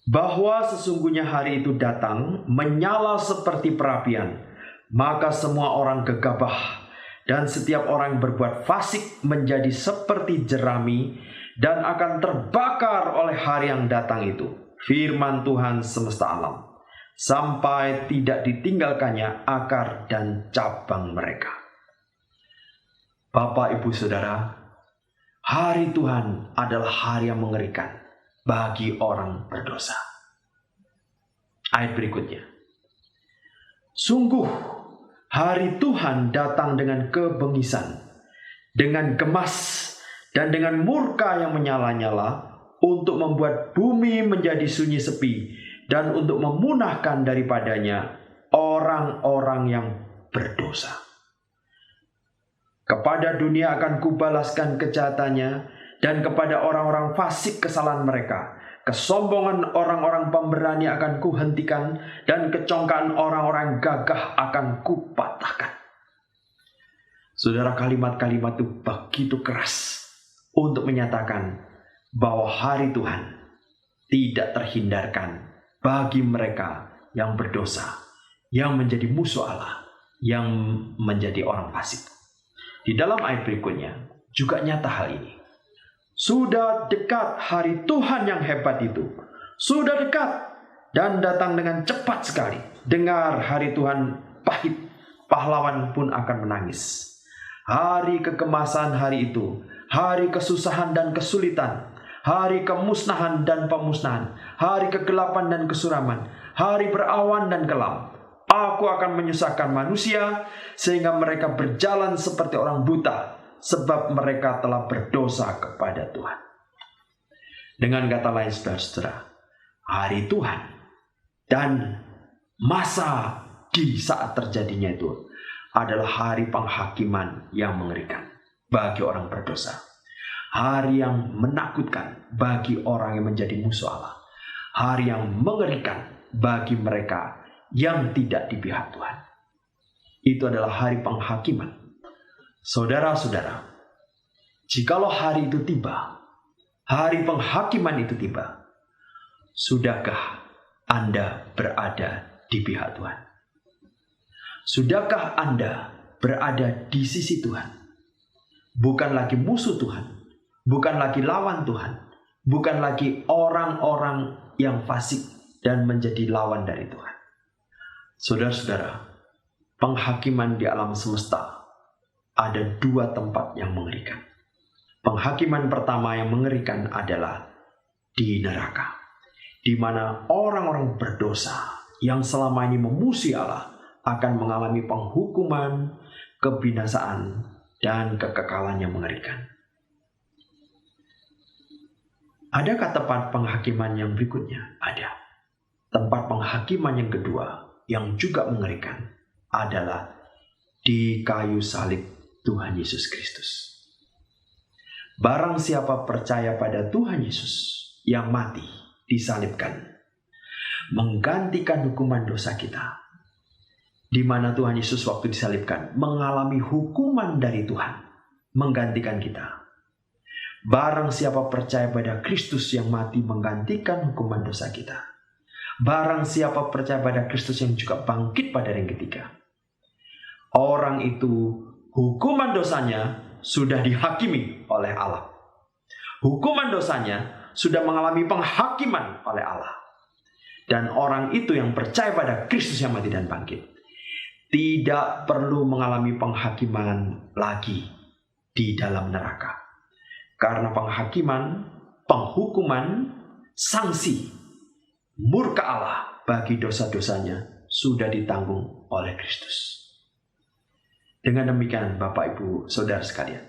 Bahwa sesungguhnya hari itu datang menyala seperti perapian, maka semua orang gegabah dan setiap orang yang berbuat fasik menjadi seperti jerami dan akan terbakar oleh hari yang datang itu. Firman Tuhan semesta alam, sampai tidak ditinggalkannya akar dan cabang mereka. Bapak, Ibu, Saudara, hari Tuhan adalah hari yang mengerikan bagi orang berdosa. Ayat berikutnya. Sungguh, hari Tuhan datang dengan kebengisan, dengan gemas, dan dengan murka yang menyala-nyala, untuk membuat bumi menjadi sunyi sepi, dan untuk memunahkan daripadanya orang-orang yang berdosa. Kepada dunia akan kubalaskan kejahatannya, dan kepada orang-orang fasik kesalahan mereka. Kesombongan orang-orang pemberani akan kuhentikan, dan kecongkaan orang-orang gagah akan kupatahkan. Saudara, kalimat-kalimat itu begitu keras untuk menyatakan bahwa hari Tuhan tidak terhindarkan bagi mereka yang berdosa, yang menjadi musuh Allah, yang menjadi orang fasik. Di dalam ayat berikutnya juga nyata hal ini. Sudah dekat hari Tuhan yang hebat itu. Sudah dekat dan datang dengan cepat sekali. Dengar, hari Tuhan pahit, pahlawan pun akan menangis. Hari kekemasan hari itu, hari kesusahan dan kesulitan, hari kemusnahan dan pemusnahan, hari kegelapan dan kesuraman, hari berawan dan kelam. Aku akan menyusahkan manusia sehingga mereka berjalan seperti orang buta, sebab mereka telah berdosa kepada Tuhan. Dengan kata lain, saudara-saudara, hari Tuhan dan masa di saat terjadinya itu adalah hari penghakiman yang mengerikan bagi orang berdosa. Hari yang menakutkan bagi orang yang menjadi musuh Allah. Hari yang mengerikan bagi mereka yang tidak di pihak Tuhan. Itu adalah hari penghakiman. Saudara-saudara, jikalau hari itu tiba, hari penghakiman itu tiba, sudahkah Anda berada di pihak Tuhan? Sudahkah Anda berada di sisi Tuhan? Bukan lagi musuh Tuhan, bukan lagi lawan Tuhan, bukan lagi orang-orang yang fasik dan menjadi lawan dari Tuhan. Saudara-saudara, penghakiman di alam semesta ada dua tempat yang mengerikan. Penghakiman pertama yang mengerikan adalah di neraka, di mana orang-orang berdosa yang selama ini memusuhi Allah akan mengalami penghukuman, kebinasaan, dan kekekalan yang mengerikan. Adakah tempat penghakiman yang berikutnya? Ada. Tempat penghakiman yang kedua yang juga mengerikan adalah di kayu salib Tuhan Yesus Kristus. Barang siapa percaya pada Tuhan Yesus yang mati, disalibkan, menggantikan hukuman dosa kita, di mana Tuhan Yesus waktu disalibkan mengalami hukuman dari Tuhan, menggantikan kita. Barang siapa percaya pada Kristus yang mati menggantikan hukuman dosa kita, barang siapa percaya pada Kristus yang juga bangkit pada hari yang ketiga, orang itu hukuman dosanya sudah dihakimi oleh Allah. Hukuman dosanya sudah mengalami penghakiman oleh Allah. Dan orang itu yang percaya pada Kristus yang mati dan bangkit tidak perlu mengalami penghakiman lagi di dalam neraka. Karena penghakiman, penghukuman, sanksi, murka Allah bagi dosa-dosanya sudah ditanggung oleh Kristus. Dengan demikian, Bapak, Ibu, Saudara sekalian,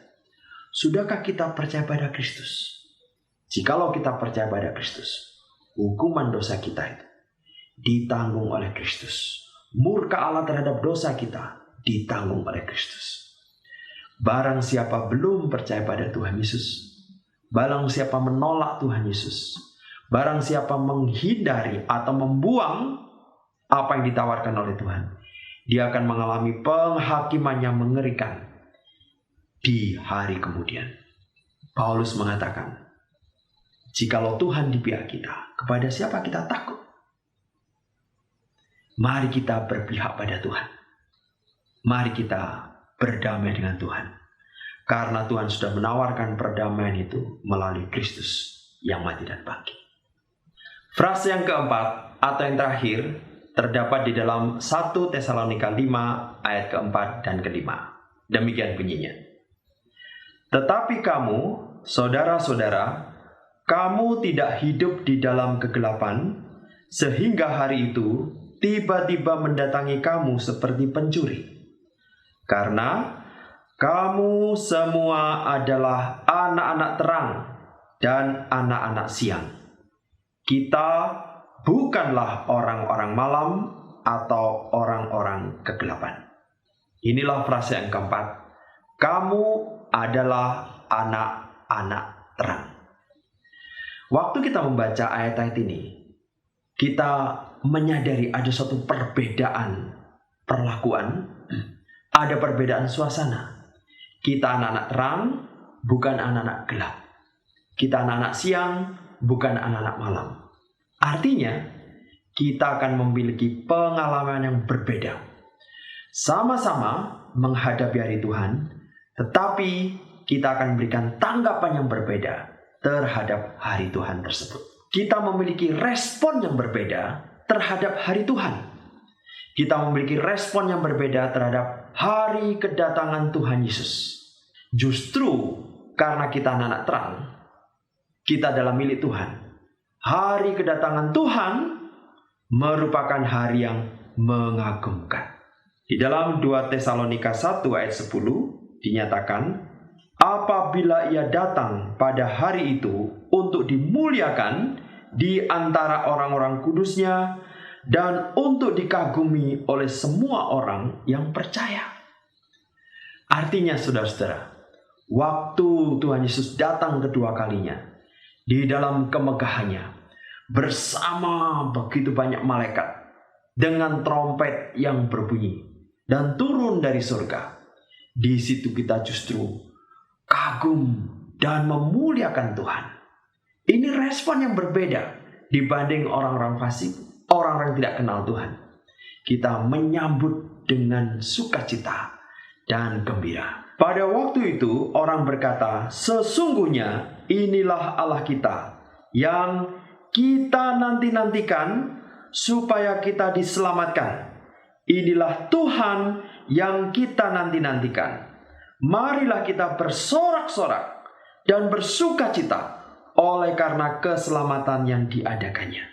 sudahkah kita percaya pada Kristus? Jikalau kita percaya pada Kristus, hukuman dosa kita itu ditanggung oleh Kristus. Murka Allah terhadap dosa kita ditanggung oleh Kristus. Barang siapa belum percaya pada Tuhan Yesus, barang siapa menolak Tuhan Yesus, barang siapa menghindari atau membuang apa yang ditawarkan oleh Tuhan, dia akan mengalami penghakiman yang mengerikan di hari kemudian. Paulus mengatakan, jikalau Tuhan di pihak kita, kepada siapa kita takut? Mari kita berpihak pada Tuhan. Mari kita berdamai dengan Tuhan. Karena Tuhan sudah menawarkan perdamaian itu melalui Kristus yang mati dan bangkit. Frase yang keempat atau yang terakhir terdapat di dalam 1 Tesalonika 5 ayat keempat dan kelima. Demikian bunyinya. Tetapi kamu, saudara-saudara, kamu tidak hidup di dalam kegelapan, sehingga hari itu tiba-tiba mendatangi kamu seperti pencuri. Karena kamu semua adalah anak-anak terang dan anak-anak siang. Kita bukanlah orang-orang malam atau orang-orang kegelapan. Inilah frase yang keempat. Kamu adalah anak-anak terang. Waktu kita membaca ayat-ayat ini, kita menyadari ada suatu perbedaan perlakuan, ada perbedaan suasana. Kita anak-anak terang, bukan anak-anak gelap. Kita anak-anak siang, bukan anak-anak malam. Artinya, kita akan memiliki pengalaman yang berbeda. Sama-sama menghadapi hari Tuhan, tetapi kita akan memberikan tanggapan yang berbeda terhadap hari Tuhan tersebut. Kita memiliki respon yang berbeda terhadap hari Tuhan. Kita memiliki respon yang berbeda terhadap hari kedatangan Tuhan Yesus. Justru karena kita anak-anak terang, kita adalah milik Tuhan. Hari kedatangan Tuhan merupakan hari yang mengagumkan. Di dalam 2 Tesalonika 1 ayat 10 dinyatakan, apabila ia datang pada hari itu untuk dimuliakan di antara orang-orang kudusnya dan untuk dikagumi oleh semua orang yang percaya. Artinya saudara-saudara, waktu Tuhan Yesus datang kedua kalinya di dalam kemegahannya bersama begitu banyak malaikat dengan trompet yang berbunyi dan turun dari surga, di situ kita justru kagum dan memuliakan Tuhan. Ini respon yang berbeda dibanding orang-orang fasik, orang-orang yang tidak kenal Tuhan. Kita menyambut dengan sukacita dan gembira. Pada waktu itu orang berkata, sesungguhnya inilah Allah kita yang kita nanti-nantikan supaya kita diselamatkan. Inilah Tuhan yang kita nanti-nantikan. Marilah kita bersorak-sorak dan bersukacita oleh karena keselamatan yang diadakannya.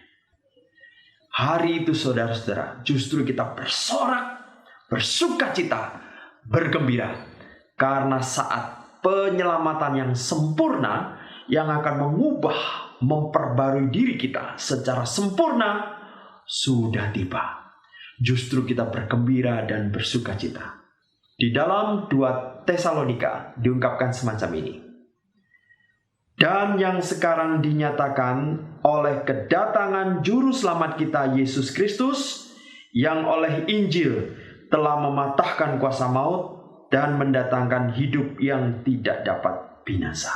Hari itu saudara-saudara, justru kita bersorak, bersukacita, bergembira. Karena saat penyelamatan yang sempurna yang akan mengubah, memperbarui diri kita secara sempurna sudah tiba. Justru kita bergembira dan bersukacita. Di dalam 2 Tesalonika diungkapkan semacam ini. Dan yang sekarang dinyatakan oleh kedatangan juru selamat kita Yesus Kristus, yang oleh Injil telah mematahkan kuasa maut dan mendatangkan hidup yang tidak dapat binasa.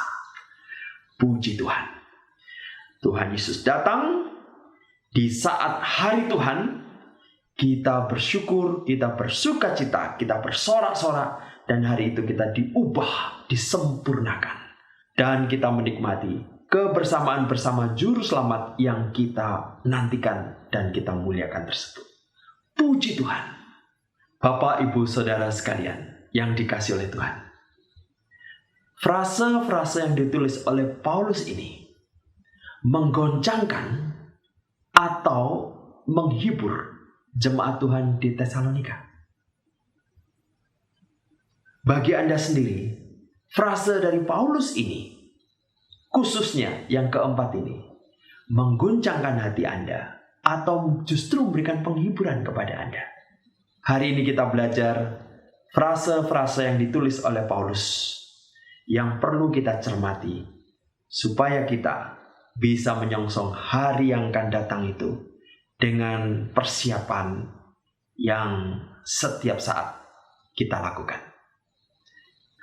Puji Tuhan. Tuhan Yesus datang di saat hari Tuhan. Kita bersyukur, kita bersukacita, kita bersorak-sorak, dan hari itu kita diubah, disempurnakan. Dan kita menikmati kebersamaan bersama juru selamat yang kita nantikan dan kita muliakan tersebut. Puji Tuhan. Bapak, Ibu, Saudara sekalian yang dikasihi oleh Tuhan. Frase-frase yang ditulis oleh Paulus ini menggoncangkan atau menghibur jemaat Tuhan di Tesalonika. Bagi Anda sendiri, frase dari Paulus ini, khususnya yang keempat ini, mengguncangkan hati Anda atau justru memberikan penghiburan kepada Anda. Hari ini kita belajar frase-frase yang ditulis oleh Paulus yang perlu kita cermati supaya kita bisa menyongsong hari yang akan datang itu dengan persiapan yang setiap saat kita lakukan.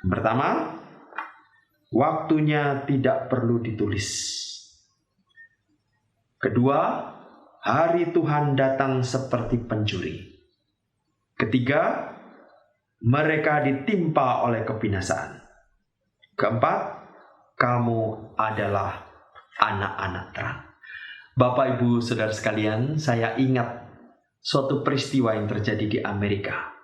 Yang pertama, waktunya tidak perlu ditulis. Kedua, hari Tuhan datang seperti pencuri. Ketiga, mereka ditimpa oleh kebinasaan. Keempat, kamu adalah anak-anak terang. Bapak, Ibu, Saudara sekalian, saya ingat suatu peristiwa yang terjadi di Amerika.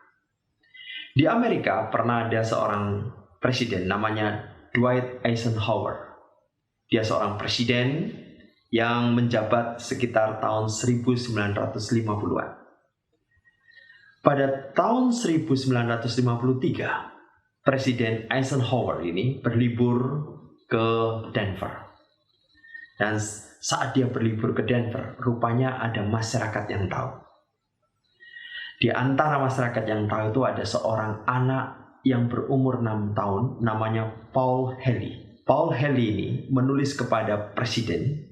Di Amerika pernah ada seorang presiden namanya Dwight Eisenhower. Dia seorang presiden yang menjabat sekitar tahun 1950-an. Pada tahun 1953, Presiden Eisenhower ini berlibur ke Denver. Dan saat dia berlibur ke Denver, rupanya ada masyarakat yang tahu. Di antara masyarakat yang tahu itu ada seorang anak yang berumur 6 tahun, namanya Paul Haley. Paul Haley ini menulis kepada Presiden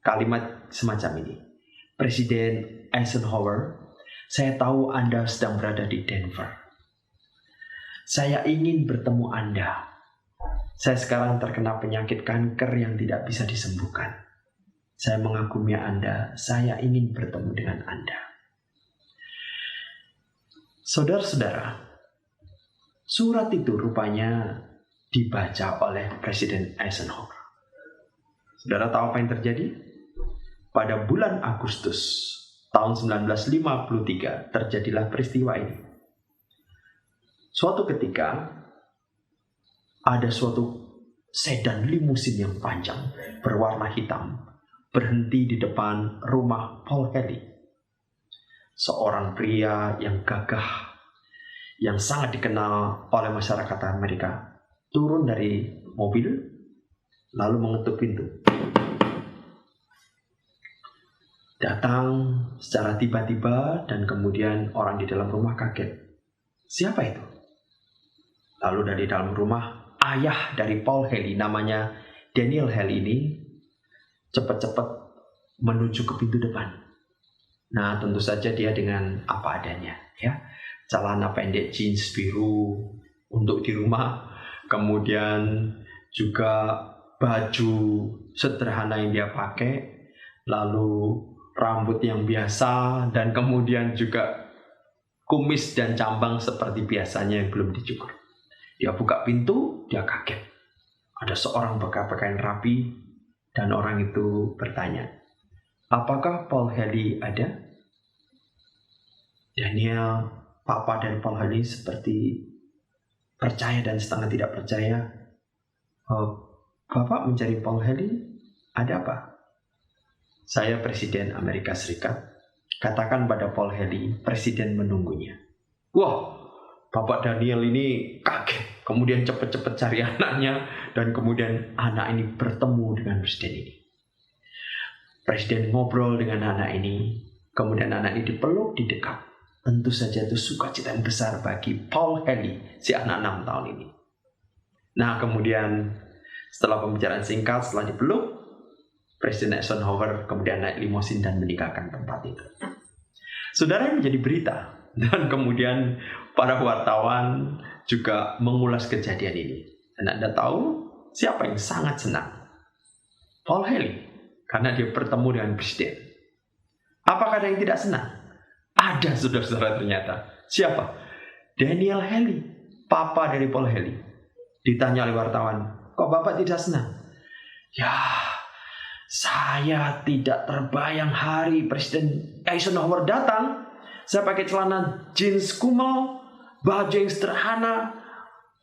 kalimat semacam ini. Presiden Eisenhower, saya tahu Anda sedang berada di Denver. Saya ingin bertemu Anda. Saya sekarang terkena penyakit kanker yang tidak bisa disembuhkan. Saya mengagumi Anda. Saya ingin bertemu dengan Anda. Saudara-saudara, surat itu rupanya dibaca oleh Presiden Eisenhower. Saudara tahu apa yang terjadi? Pada bulan Agustus tahun 1953 terjadilah peristiwa ini. Suatu ketika ada suatu sedan limusin yang panjang berwarna hitam berhenti di depan rumah Paul Haley. Seorang pria yang gagah, yang sangat dikenal oleh masyarakat Amerika, turun dari mobil lalu mengetuk pintu. Datang secara tiba-tiba dan kemudian orang di dalam rumah kaget. Siapa itu? Lalu dari dalam rumah, ayah dari Paul Haley, namanya Daniel Haley ini, cepat-cepat menuju ke pintu depan. Nah, tentu saja dia dengan apa adanya, ya. Celana pendek jeans biru untuk di rumah, kemudian juga baju sederhana yang dia pakai, lalu rambut yang biasa, dan kemudian juga kumis dan cambang seperti biasanya yang belum dicukur. Dia buka pintu, dia kaget. Ada seorang berpakaian rapi, dan orang itu bertanya, apakah Paul Haley ada? Daniel, papa dan Paul Haley seperti percaya dan setengah tidak percaya. Bapak mencari Paul Haley, ada apa? Saya Presiden Amerika Serikat. Katakan pada Paul Haley, Presiden menunggunya. Wah, Bapak Daniel ini kaget. Kemudian cepat-cepat cari anaknya. Dan kemudian anak ini bertemu dengan Presiden ini. Presiden ngobrol dengan anak ini. Kemudian anak ini dipeluk, didekat. Tentu saja itu sukacita yang besar bagi Paul Haley, si anak 6 tahun ini. Nah, kemudian setelah pembicaraan singkat, setelah dipeluk, Presiden Eisenhower kemudian naik limusin dan meninggalkan tempat itu. Saudara, yang menjadi berita. Dan kemudian para wartawan juga mengulas kejadian ini. Dan Anda tahu siapa yang sangat senang? Paul Haley, karena dia bertemu dengan Presiden. Apakah ada yang tidak senang? Ada, saudara-saudara, ternyata. Siapa? Daniel Haley, papa dari Paul Haley. Ditanya oleh wartawan, kok Bapak tidak senang? Ya, saya tidak terbayang hari Presiden Eisenhower datang. Saya pakai celana jeans kumel, baju yang sederhana,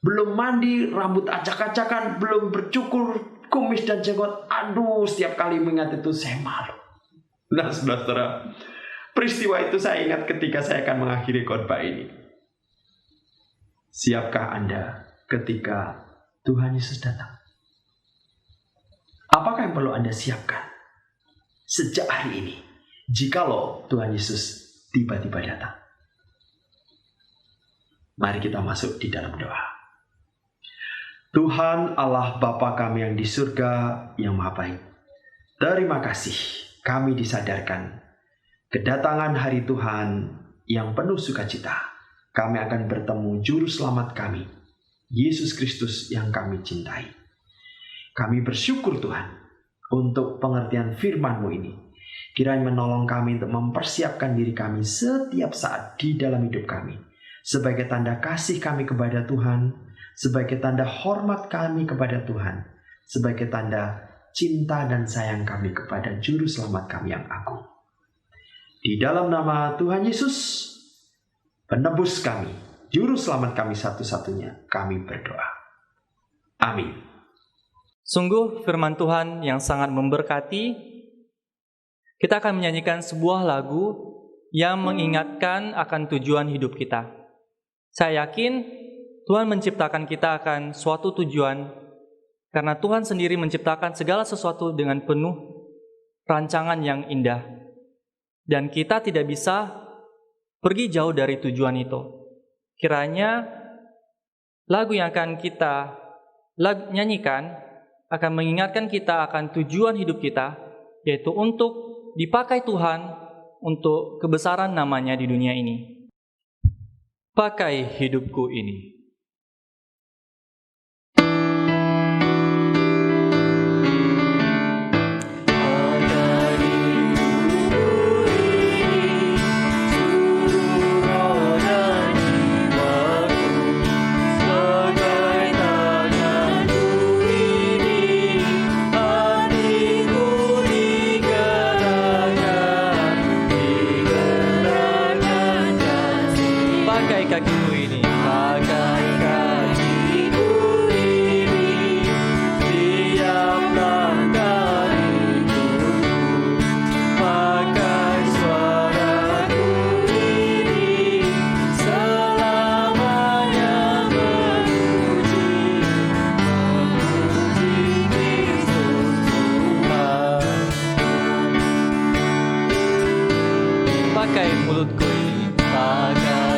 belum mandi, rambut acak-acakan, belum bercukur, kumis dan jenggot. Aduh, setiap kali mengingat itu saya malu. Nah, saudara, peristiwa itu saya ingat ketika saya akan mengakhiri khotbah ini. Siapkah Anda ketika Tuhan Yesus datang? Apakah yang perlu Anda siapkan sejak hari ini, jikalau Tuhan Yesus tiba-tiba datang? Mari kita masuk di dalam doa. Tuhan Allah Bapa kami yang di surga yang maha baik, terima kasih kami disadarkan kedatangan hari Tuhan yang penuh sukacita. Kami akan bertemu Juru Selamat kami, Yesus Kristus yang kami cintai. Kami bersyukur Tuhan untuk pengertian firman-Mu ini. Kiranya menolong kami untuk mempersiapkan diri kami setiap saat di dalam hidup kami, sebagai tanda kasih kami kepada Tuhan, sebagai tanda hormat kami kepada Tuhan, sebagai tanda cinta dan sayang kami kepada Juru Selamat kami yang agung. Di dalam nama Tuhan Yesus, penebus kami, Juru Selamat kami satu-satunya, kami berdoa. Amin. Sungguh firman Tuhan yang sangat memberkati. Kita akan menyanyikan sebuah lagu yang mengingatkan akan tujuan hidup kita. Saya yakin Tuhan menciptakan kita akan suatu tujuan, karena Tuhan sendiri menciptakan segala sesuatu dengan penuh rancangan yang indah. Dan kita tidak bisa pergi jauh dari tujuan itu. Kiranya lagu yang akan kita nyanyikan akan mengingatkan kita akan tujuan hidup kita, yaitu untuk dipakai Tuhan untuk kebesaran namanya di dunia ini. Pakai hidupku ini. Kakiku ini, pakai kakiku ini, tiap langkah hidupku, pakai suaraku ini, selamanya memuji Kristus Tuhan. Pakai mulutku ini, pakai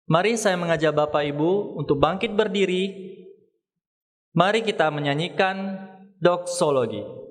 Mari saya mengajak Bapak Ibu untuk bangkit berdiri. Mari kita menyanyikan doksologi.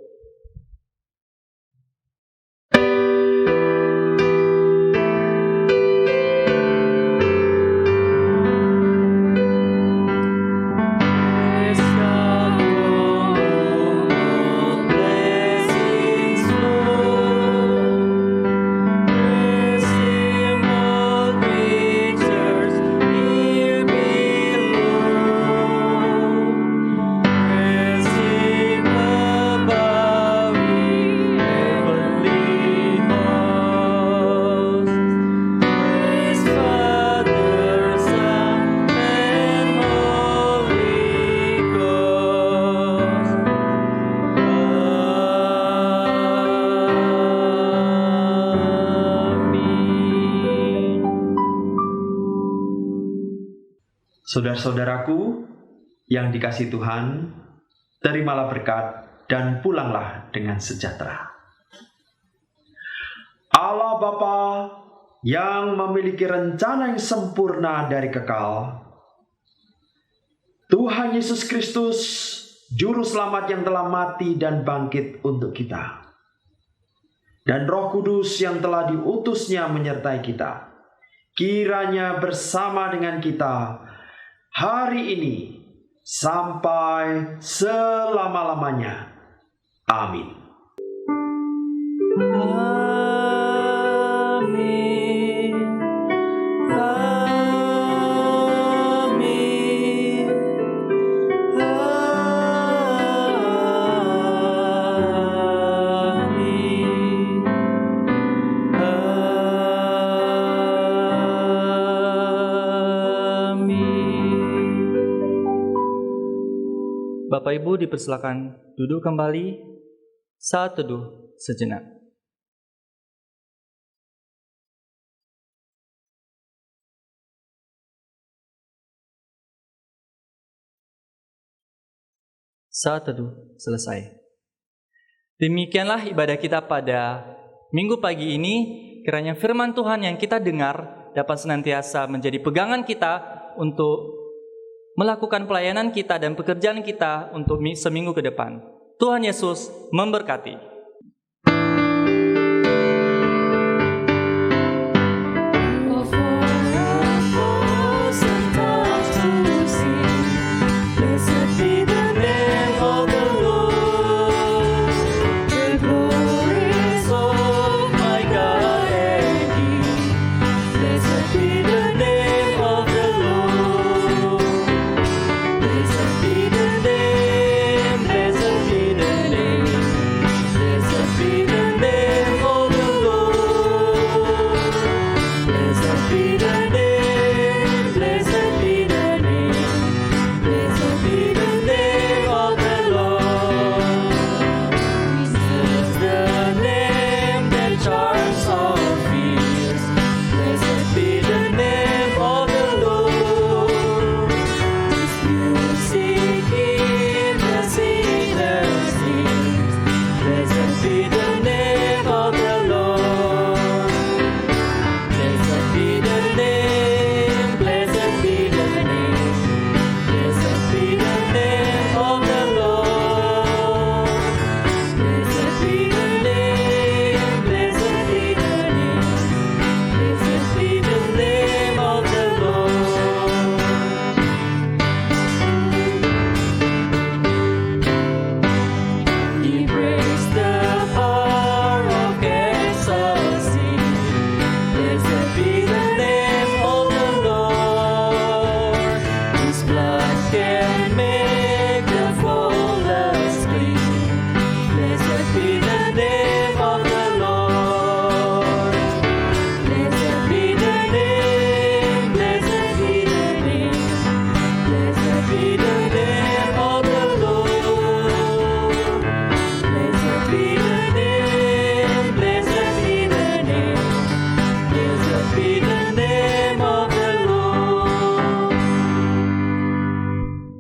Saudara-saudaraku yang dikasihi Tuhan, terimalah berkat dan pulanglah dengan sejahtera. Allah Bapa yang memiliki rencana yang sempurna dari kekal, Tuhan Yesus Kristus, Juru Selamat yang telah mati dan bangkit untuk kita, dan Roh Kudus yang telah diutusnya menyertai kita, kiranya bersama dengan kita hari ini sampai selama-lamanya. Amin. Amin. Amin. Bapak Bapak Ibu dipersilakan duduk kembali saat teduh sejenak. Saat teduh selesai. Demikianlah ibadah kita pada minggu pagi ini. Kiranya firman Tuhan yang kita dengar dapat senantiasa menjadi pegangan kita untuk melakukan pelayanan kita dan pekerjaan kita untuk seminggu ke depan. Tuhan Yesus memberkati.